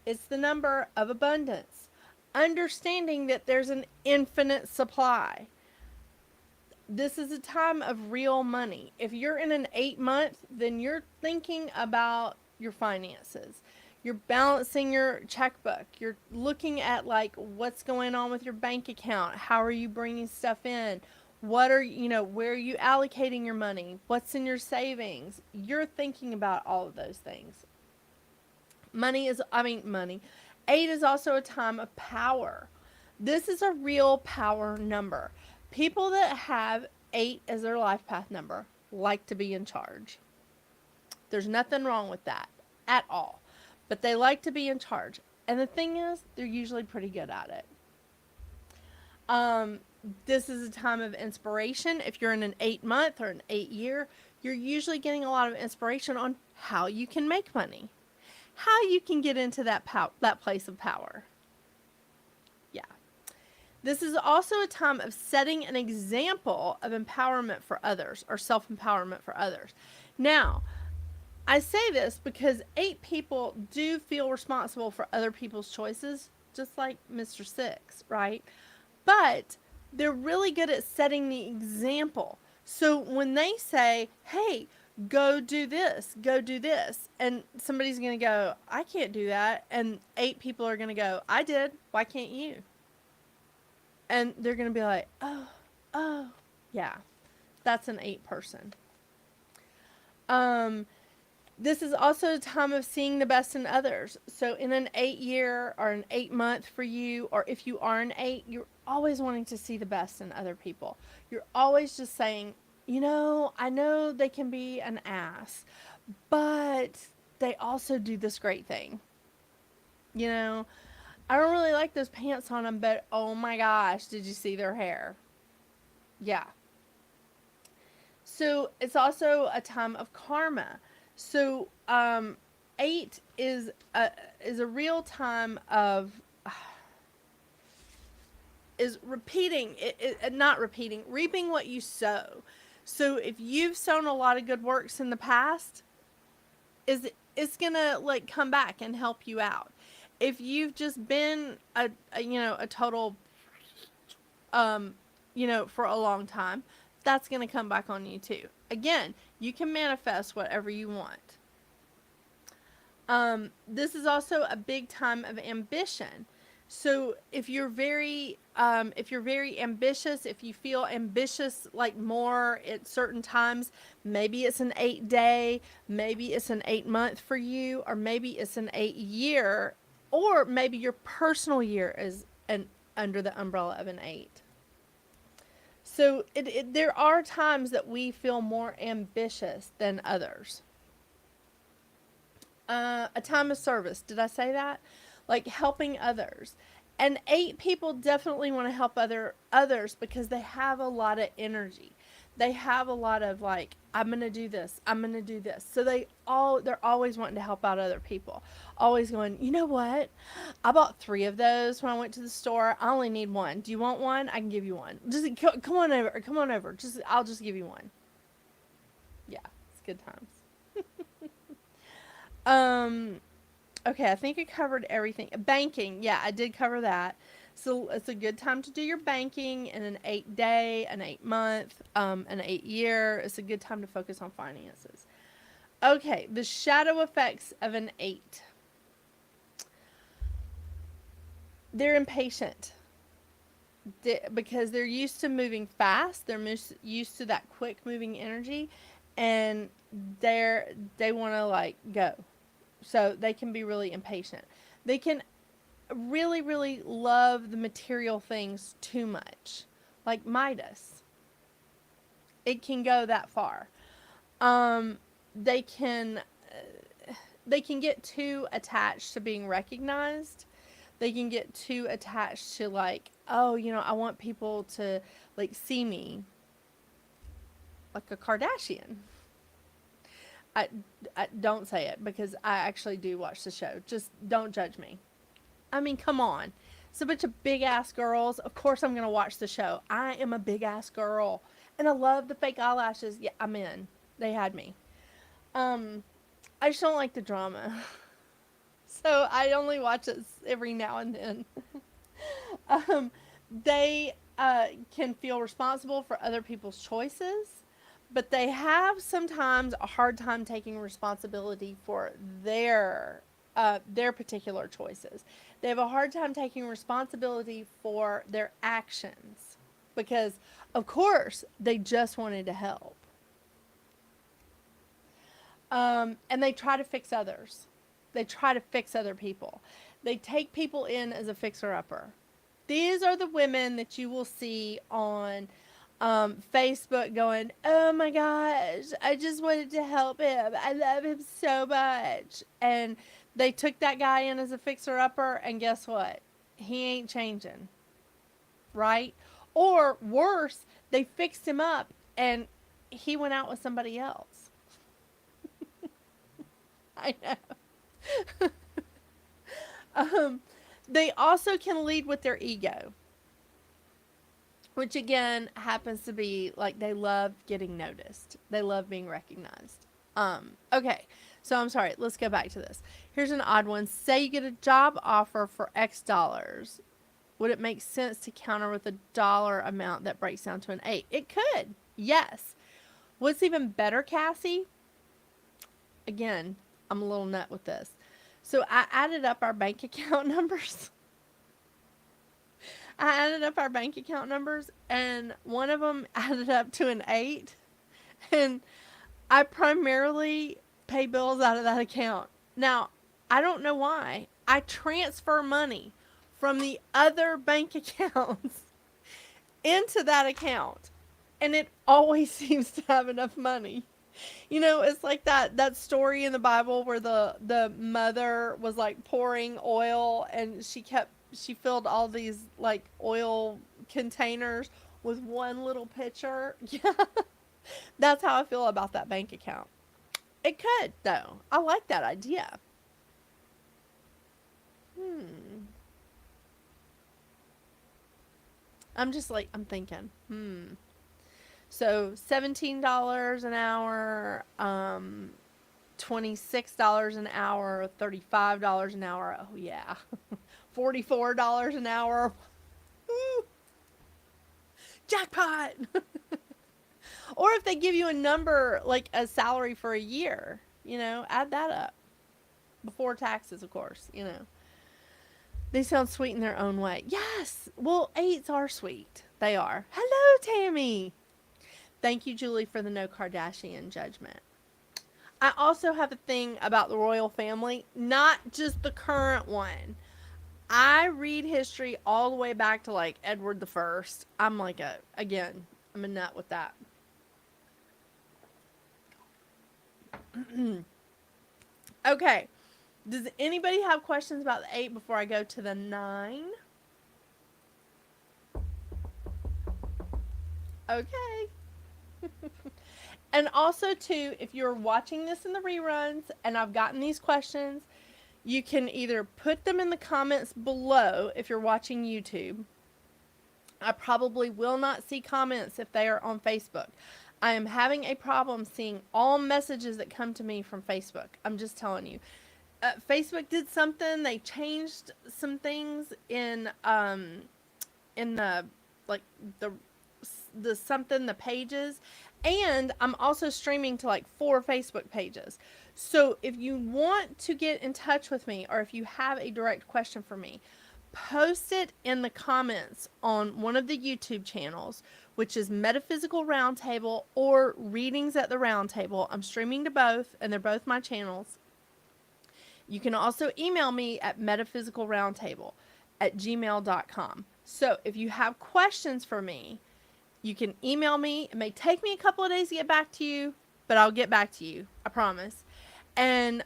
It's the number of abundance. Understanding that there's an infinite supply. This is a time of real money. If you're in an 8 month, then you're thinking about your finances. You're balancing your checkbook. You're looking at like what's going on with your bank account. How are you bringing stuff in? What are, where are you allocating your money? What's in your savings? You're thinking about all of those things. Money. 8 is also a time of power. This is a real power number. People that have 8 as their life path number like to be in charge. There's nothing wrong with that at all. But they like to be in charge. And the thing is, they're usually pretty good at it. This is a time of inspiration. If you're in an 8 month or an 8 year, you're usually getting a lot of inspiration on how you can make money, how you can get into that place of power. Yeah. This is also a time of setting an example of empowerment for others, or self-empowerment for others. Now, I say this because 8 people do feel responsible for other people's choices, just like Mr. 6, right? But they're really good at setting the example. So when they say, hey, go do this, and somebody's going to go, I can't do that, and 8 people are going to go, I did, why can't you? And they're going to be like, oh, yeah, that's an 8 person. This is also a time of seeing the best in others. So in an 8 year or an 8 month for you, or if you are an 8, you're always wanting to see the best in other people. You're always just saying, I know they can be an ass, but they also do this great thing. I don't really like those pants on them, but oh my gosh, did you see their hair? Yeah. So it's also a time of karma. So 8 is a real time of reaping what you sow. So if you've sown a lot of good works in the past, it's gonna like come back and help you out. If you've just been a total for a long time, that's gonna come back on you too. Again, you can manifest whatever you want. This is also a big time of ambition. So if you're very ambitious, if you feel ambitious like more at certain times, maybe it's an 8 day, maybe it's an 8 month for you, or maybe it's an 8 year, or maybe your personal year is under the umbrella of an 8. So there are times that we feel more ambitious than others. A time of service. Did I say that? Like helping others. And 8 people definitely want to help others because they have a lot of energy. They have a lot of like, I'm going to do this. I'm going to do this. So they're always wanting to help out other people. Always going, you know what? I bought 3 of those when I went to the store. I only need 1. Do you want 1? I can give you 1. Just come on over. I'll just give you 1. Yeah, it's good times. Okay, I think I covered everything. Banking, yeah, I did cover that. So it's a good time to do your banking in an 8 day, an 8 month, an 8 year. It's a good time to focus on finances. Okay, the shadow effects of an 8. They're impatient because they're used to moving fast. They're used to that quick moving energy, and they want to like go. So they can be really impatient. They can really, really love the material things too much. Like Midas. It can go that far. They can get too attached to being recognized. They can get too attached to like, oh, I want people to like see me like a Kardashian. I don't say it because I actually do watch the show. Just don't judge me. I mean, come on. It's a bunch of big ass girls. Of course I'm going to watch the show. I am a big ass girl. And I love the fake eyelashes. Yeah, I'm in. They had me. I just don't like the drama. So I only watch it every now and then. can feel responsible for other people's choices, but they have sometimes a hard time taking responsibility for their particular choices. They have a hard time taking responsibility for their actions because, of course, they just wanted to help. And they try to fix others. They try to fix other people. They take people in as a fixer-upper. These are the women that you will see on Facebook going, oh my gosh, I just wanted to help him. I love him so much. And they took that guy in as a fixer-upper, and guess what? He ain't changing. Right? Or worse, they fixed him up, and he went out with somebody else. I know. They also can lead with their ego, which again happens to be like they love getting noticed. They love being recognized. Okay, so I'm sorry. Let's go back to this. Here's an odd one. Say you get a job offer for X dollars. Would it make sense to counter with a dollar amount that breaks down to an 8? It could. Yes. What's even better, Cassie? Again, I'm a little nut with this. So I added up our bank account numbers. And one of them added up to an 8. And I primarily pay bills out of that account. Now, I don't know why. I transfer money from the other bank accounts into that account. And it always seems to have enough money. You know, it's like that story in the Bible where the mother was like pouring oil, and she filled all these like oil containers with one little pitcher. Yeah. That's how I feel about that bank account. It could, though. I like that idea. I'm just like, I'm thinking, So $17 an hour, $26 an hour, $35 an hour. Oh yeah, $44 an hour. Woo! Jackpot! Or if they give you a number like a salary for a year, add that up before taxes, of course. They sound sweet in their own way. Yes, well, 8s are sweet. They are. Hello, Tammy. Thank you, Julie, for the no Kardashian judgment. I also have a thing about the royal family, not just the current one. I read history all the way back to like Edward the First. I'm like I'm a nut with that. Okay. Does anybody have questions about the 8 before I go to the 9? Okay. And also, too, if you're watching this in the reruns and I've gotten these questions, you can either put them in the comments below if you're watching YouTube. I probably will not see comments if they are on Facebook. I am having a problem seeing all messages that come to me from Facebook. I'm just telling you. Facebook did something. They changed some things in the the pages, and I'm also streaming to like 4 Facebook pages. So if you want to get in touch with me, or if you have a direct question for me, post it in the comments on one of the YouTube channels, which is Metaphysical Round Table or Readings at the Round Table. I'm streaming to both, and they're both my channels. You can also email me at metaphysicalroundtable@gmail.com. So if you have questions for me, you can email me. It may take me a couple of days to get back to you, but I'll get back to you. I promise. And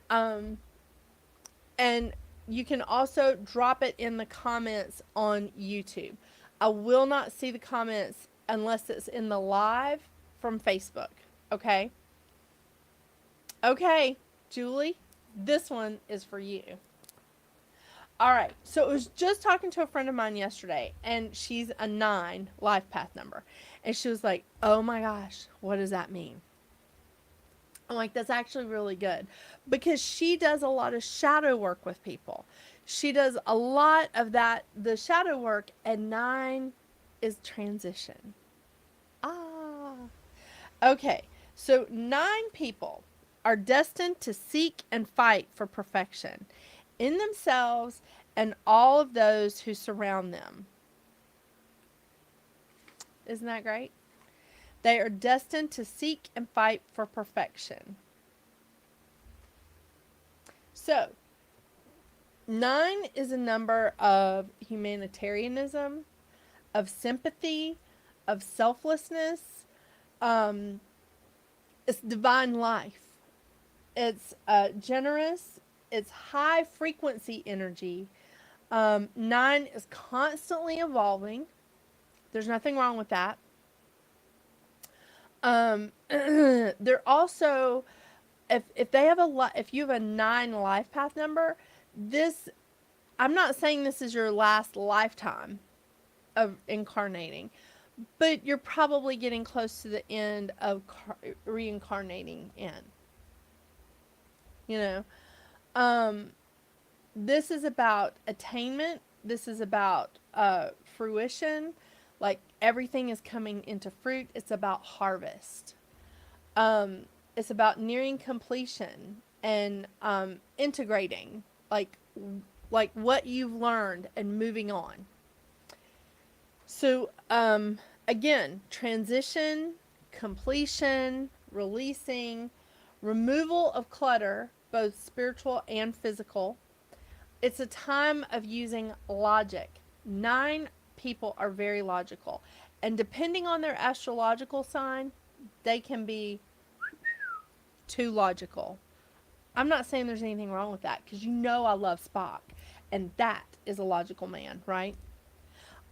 you can also drop it in the comments on YouTube. I will not see the comments unless it's in the live from Facebook. Okay? Okay, Julie, this one is for you. All right, so I was just talking to a friend of mine yesterday, and she's a 9 life path number. And she was like, oh my gosh, what does that mean? I'm like, that's actually really good. Because she does a lot of shadow work with people. She does a lot of that, the shadow work, and 9 is transition. Ah. Okay, so 9 people are destined to seek and fight for perfection in themselves and all of those who surround them. Isn't that great? They are destined to seek and fight for perfection. So, 9 is a number of humanitarianism, of sympathy, of selflessness. It's divine life. It's generous. It's high frequency energy. 9 is constantly evolving. There's nothing wrong with that. They're also, if they have if you have a 9 life path number, this, I'm not saying this is your last lifetime of incarnating, but you're probably getting close to the end of reincarnating in. You know, this is about attainment. This is about fruition. Like everything is coming into fruit. It's about harvest. It's about nearing completion and integrating, like what you've learned and moving on. So again, transition, completion, releasing, removal of clutter, both spiritual and physical. It's a time of using logic. 9 people are very logical. And depending on their astrological sign, they can be too logical. I'm not saying there's anything wrong with that, because you know I love Spock. And that is a logical man, right?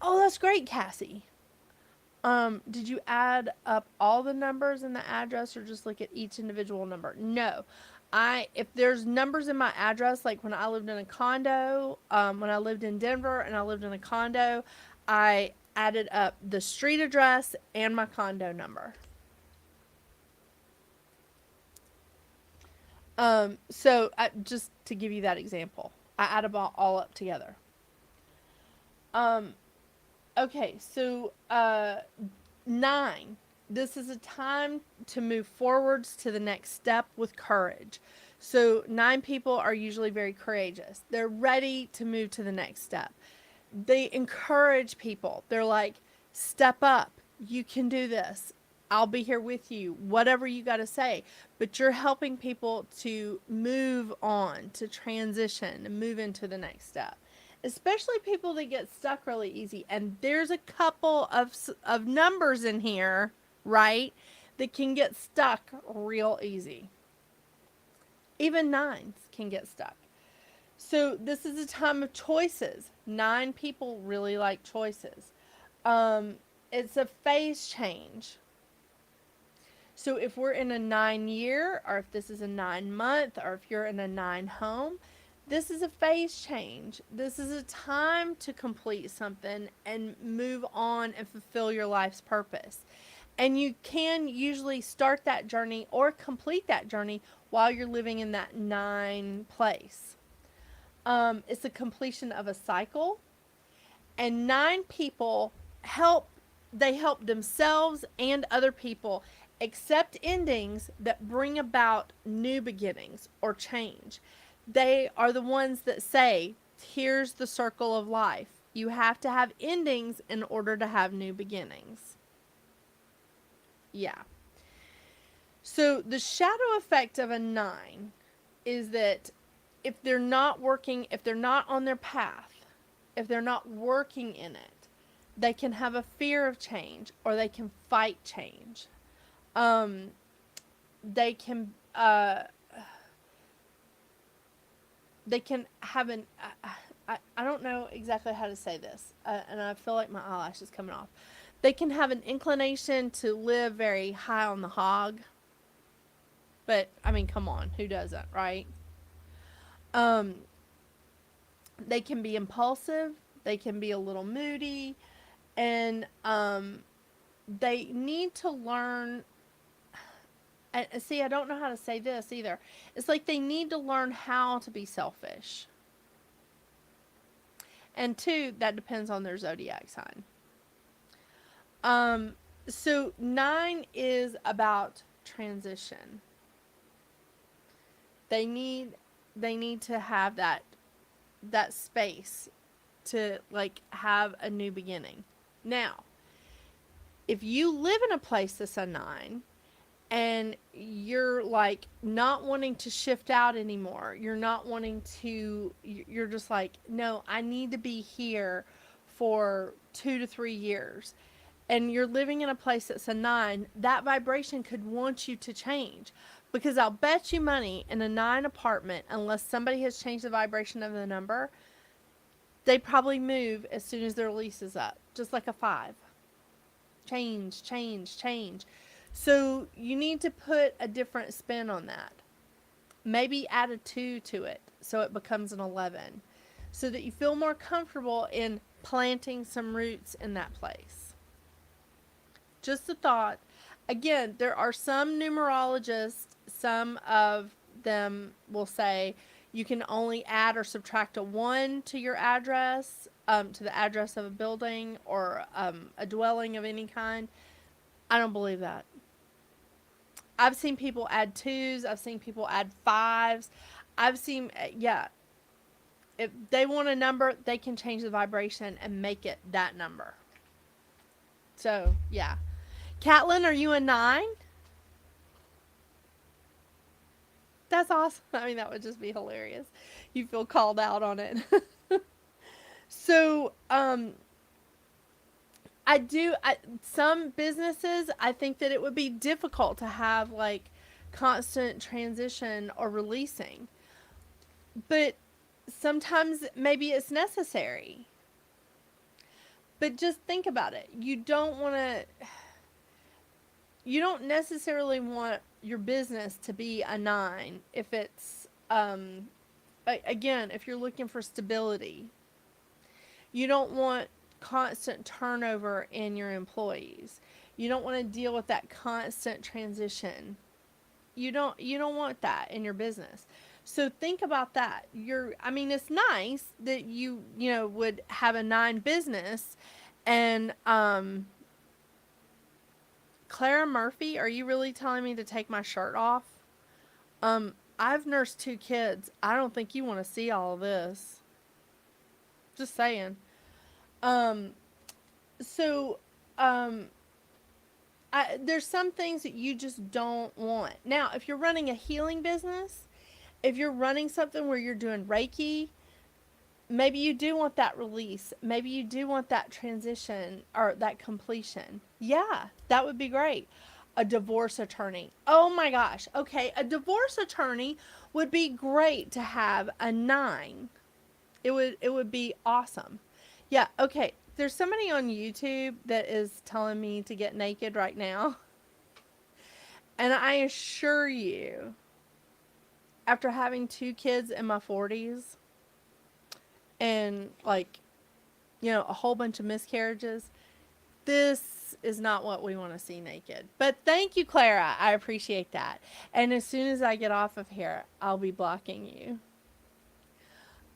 Oh, that's great, Cassie. Did you add up all the numbers in the address or just look at each individual number? No. If there's numbers in my address, like when I lived in a condo, when I lived in Denver and I lived in a condo, I added up the street address and my condo number. So just to give you that example, I add them all up together. Okay, so 9. This is a time to move forwards to the next step with courage. So 9 people are usually very courageous. They're ready to move to the next step. They encourage people. They're like, step up. You can do this. I'll be here with you. Whatever you got to say. But you're helping people to move on, to transition, and move into the next step. Especially people that get stuck really easy. And there's a couple of numbers in here, right, that can get stuck real easy. Even 9s can get stuck. So this is a time of choices. 9 people really like choices. It's a phase change. So if we're in a 9 year, or if this is a 9 month, or if you're in a 9 home, this is a phase change. This is a time to complete something and move on and fulfill your life's purpose. And you can usually start that journey or complete that journey while you're living in that 9 place. It's the completion of a cycle. And 9 people help themselves and other people accept endings that bring about new beginnings or change. They are the ones that say, here's the circle of life. You have to have endings in order to have new beginnings. Yeah. So the shadow effect of a 9 is that if they're not working, if they're not on their path, if they're not working in it, they can have a fear of change or they can fight change. They can have an, I don't know exactly how to say this, and I feel like my eyelash is coming off. They can have an inclination to live very high on the hog. But, I mean, come on, who doesn't, right? They can be impulsive. They can be a little moody. And they need to learn. And see, I don't know how to say this either. It's like they need to learn how to be selfish. And 2, that depends on their zodiac sign. So 9 is about transition. They need to have that space to like have a new beginning. Now, if you live in a place that's a 9 and you're like not wanting to shift out anymore, you're not wanting to, you're just like, no, I need to be here for 2 to 3 years, and you're living in a place that's a 9, that vibration could want you to change. Because I'll bet you money in a 9 apartment, unless somebody has changed the vibration of the number, they probably move as soon as their lease is up, just like a 5. Change, change, change. So you need to put a different spin on that. Maybe add a 2 to it so it becomes an 11, so that you feel more comfortable in planting some roots in that place. Just a thought. Again, there are some numerologists, some of them will say you can only add or subtract a 1 to your address, to the address of a building or a dwelling of any kind. I don't believe that. I've seen people add 2s. I've seen people add 5s. I've seen, yeah, if they want a number, they can change the vibration and make it that number. So, yeah. Catlin, are you a 9? That's awesome. I mean, that would just be hilarious. You feel called out on it. So, some businesses, I think that it would be difficult to have like constant transition or releasing. But sometimes maybe it's necessary. But just think about it. You don't necessarily want your business to be a 9 if it's, again, if you're looking for stability. You don't want constant turnover in your employees. You don't want to deal with that constant transition. You don't want that in your business. So think about that. It's nice that you would have a 9 business. And Clara Murphy, are you really telling me to take my shirt off? I've nursed 2 kids. I don't think you want to see all of this. Just saying. There's some things that you just don't want. Now, if you're running a healing business, if you're running something where you're doing Reiki, maybe you do want that release. Maybe you do want that transition or that completion. Yeah, that would be great. A divorce attorney. Oh my gosh. Okay, a divorce attorney would be great to have a 9. It would be awesome. Yeah, okay. There's somebody on YouTube that is telling me to get naked right now. And I assure you, after having 2 kids in my 40s and a whole bunch of miscarriages, this is not what we want to see naked. But thank you, Clara. I appreciate that. And as soon as I get off of here, I'll be blocking you.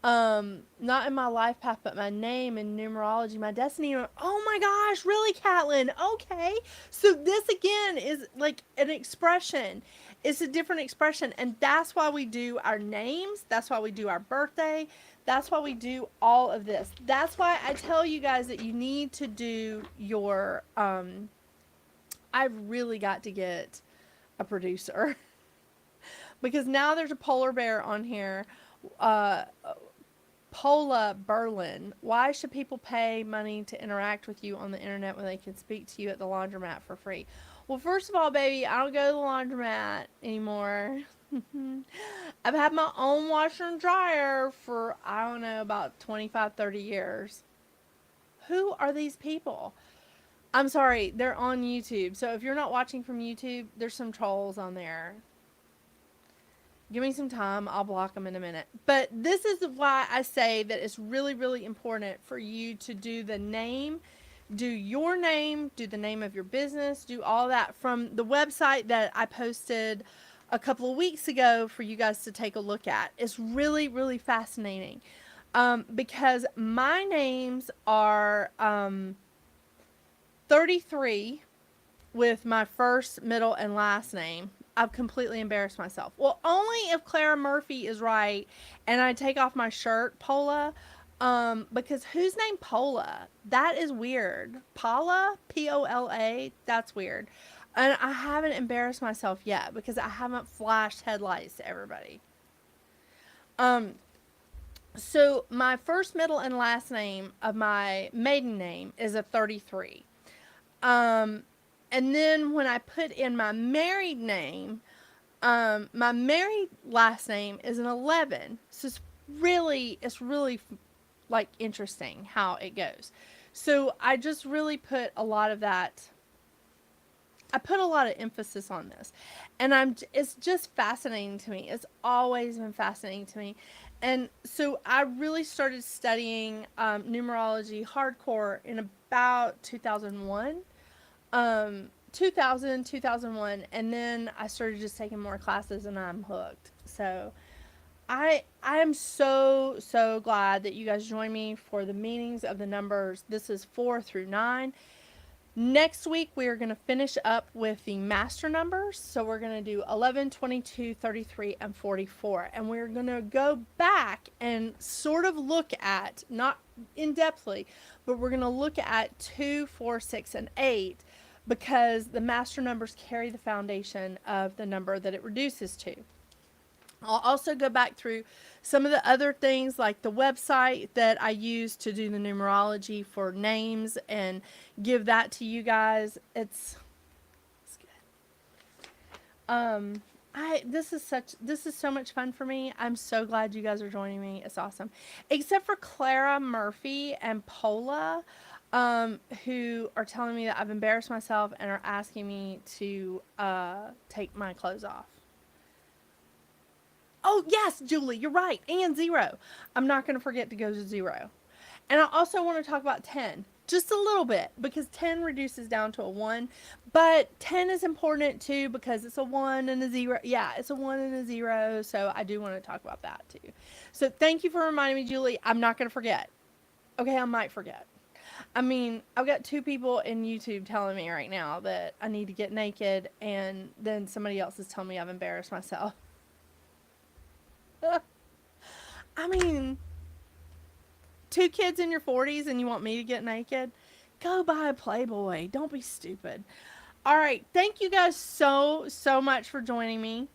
Not in my life path, but my name in numerology, my destiny. Oh my gosh, really, Catlin? Okay. So this again is like an expression. It's a different expression. And that's why we do our names. That's why we do our birthday. That's why we do all of this. That's why I tell you guys that you need to do your, I've really got to get a producer. Because now there's a polar bear on here. Paula Berlin, why should people pay money to interact with you on the internet when they can speak to you at the laundromat for free? Well, first of all, baby, I don't go to the laundromat anymore. I've had my own washer and dryer for, I don't know, about 25, 30 years. Who are these people? I'm sorry, they're on YouTube. So if you're not watching from YouTube, there's some trolls on there. Give me some time. I'll block them in a minute. But this is why I say that it's really, really important for you to do the name, do your name, do the name of your business, do all that from the website that I posted a couple of weeks ago for you guys to take a look at. It's really, really fascinating because my names are 33 with my first, middle, and last name. I've completely embarrassed myself. Well, only if Clara Murphy is right and I take off my shirt, Pola. Because who's named Pola? That is weird. Paula? Pola? That's weird. And I haven't embarrassed myself yet because I haven't flashed headlights to everybody. So my first, middle, and last name of my maiden name is a 33. And then when I put in my married name, my married last name is an 11. So it's really like interesting how it goes. So I just really put a lot of that. I put a lot of emphasis on this, and it's just fascinating to me. It's always been fascinating to me. And so I really started studying numerology hardcore in about 2001. 2001, and then I started just taking more classes and I'm hooked. So I am so glad that you guys joined me for the meanings of the numbers. This is 4 through 9. Next week we are going to finish up with the master numbers. So we're going to do 11, 22, 33, and 44. And we're going to go back and sort of look at, not in depthly, but we're going to look at 2, 4, 6, and 8, because the master numbers carry the foundation of the number that it reduces to. I'll also go back through some of the other things, like the website that I use to do the numerology for names, and give that to you guys. It's good. This is so much fun for me. I'm so glad you guys are joining me. It's awesome. Except for Clara Murphy and Pola, who are telling me that I've embarrassed myself and are asking me to take my clothes off. Oh, yes, Julie, you're right. And 0. I'm not going to forget to go to 0. And I also want to talk about 10. Just a little bit, because 10 reduces down to a 1. But 10 is important, too, because it's a 1 and a 0. Yeah, it's a 1 and a 0. So I do want to talk about that, too. So thank you for reminding me, Julie. I'm not going to forget. Okay, I might forget. I mean, I've got 2 people in YouTube telling me right now that I need to get naked, and then somebody else is telling me I've embarrassed myself. I mean, 2 kids in your 40s and you want me to get naked? Go buy a Playboy. Don't be stupid. All right. Thank you guys so much for joining me.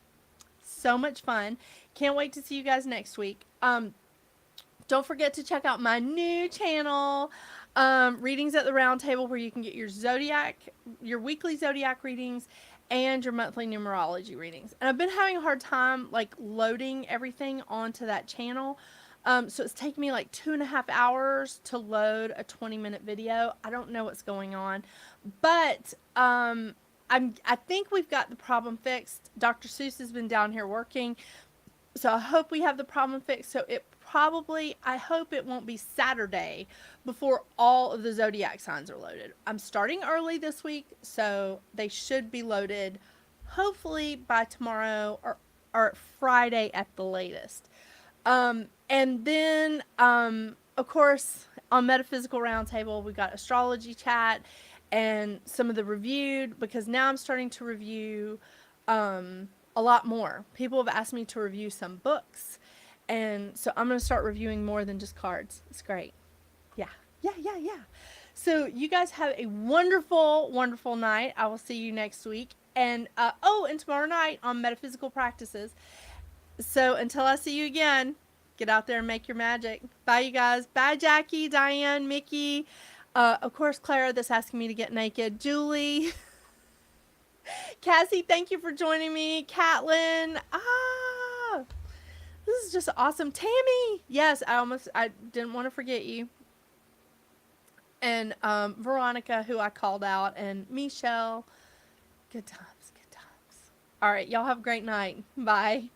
So much fun. Can't wait to see you guys next week. Don't forget to check out my new channel, Readings at the Round Table, where you can get your weekly zodiac readings and your monthly numerology readings. And I've been having a hard time like loading everything onto that channel. So it's taken me like 2.5 hours to load a 20-minute video. I don't know what's going on, but I think we've got the problem fixed. Dr. Seuss has been down here working, so I hope we have the problem fixed. So I hope it won't be Saturday before all of the zodiac signs are loaded. I'm starting early this week, so they should be loaded hopefully by tomorrow or Friday at the latest. And then, of course, on Metaphysical Round Table, we got Astrology chat and some of the reviewed, because now I'm starting to review a lot more. People have asked me to review some books, and so I'm going to start reviewing more than just cards. It's great. Yeah. So you guys have a wonderful, wonderful night. I will see you next week. And, and tomorrow night on Metaphysical Practices. So until I see you again, get out there and make your magic. Bye, you guys. Bye, Jackie, Diane, Mickey. Of course, Clara, that's asking me to get naked. Julie. Cassie, thank you for joining me. Catlin. This is just awesome. Tammy. Yes, I didn't want to forget you. And Veronica, who I called out, and Michelle. Good times. All right, y'all have a great night. Bye.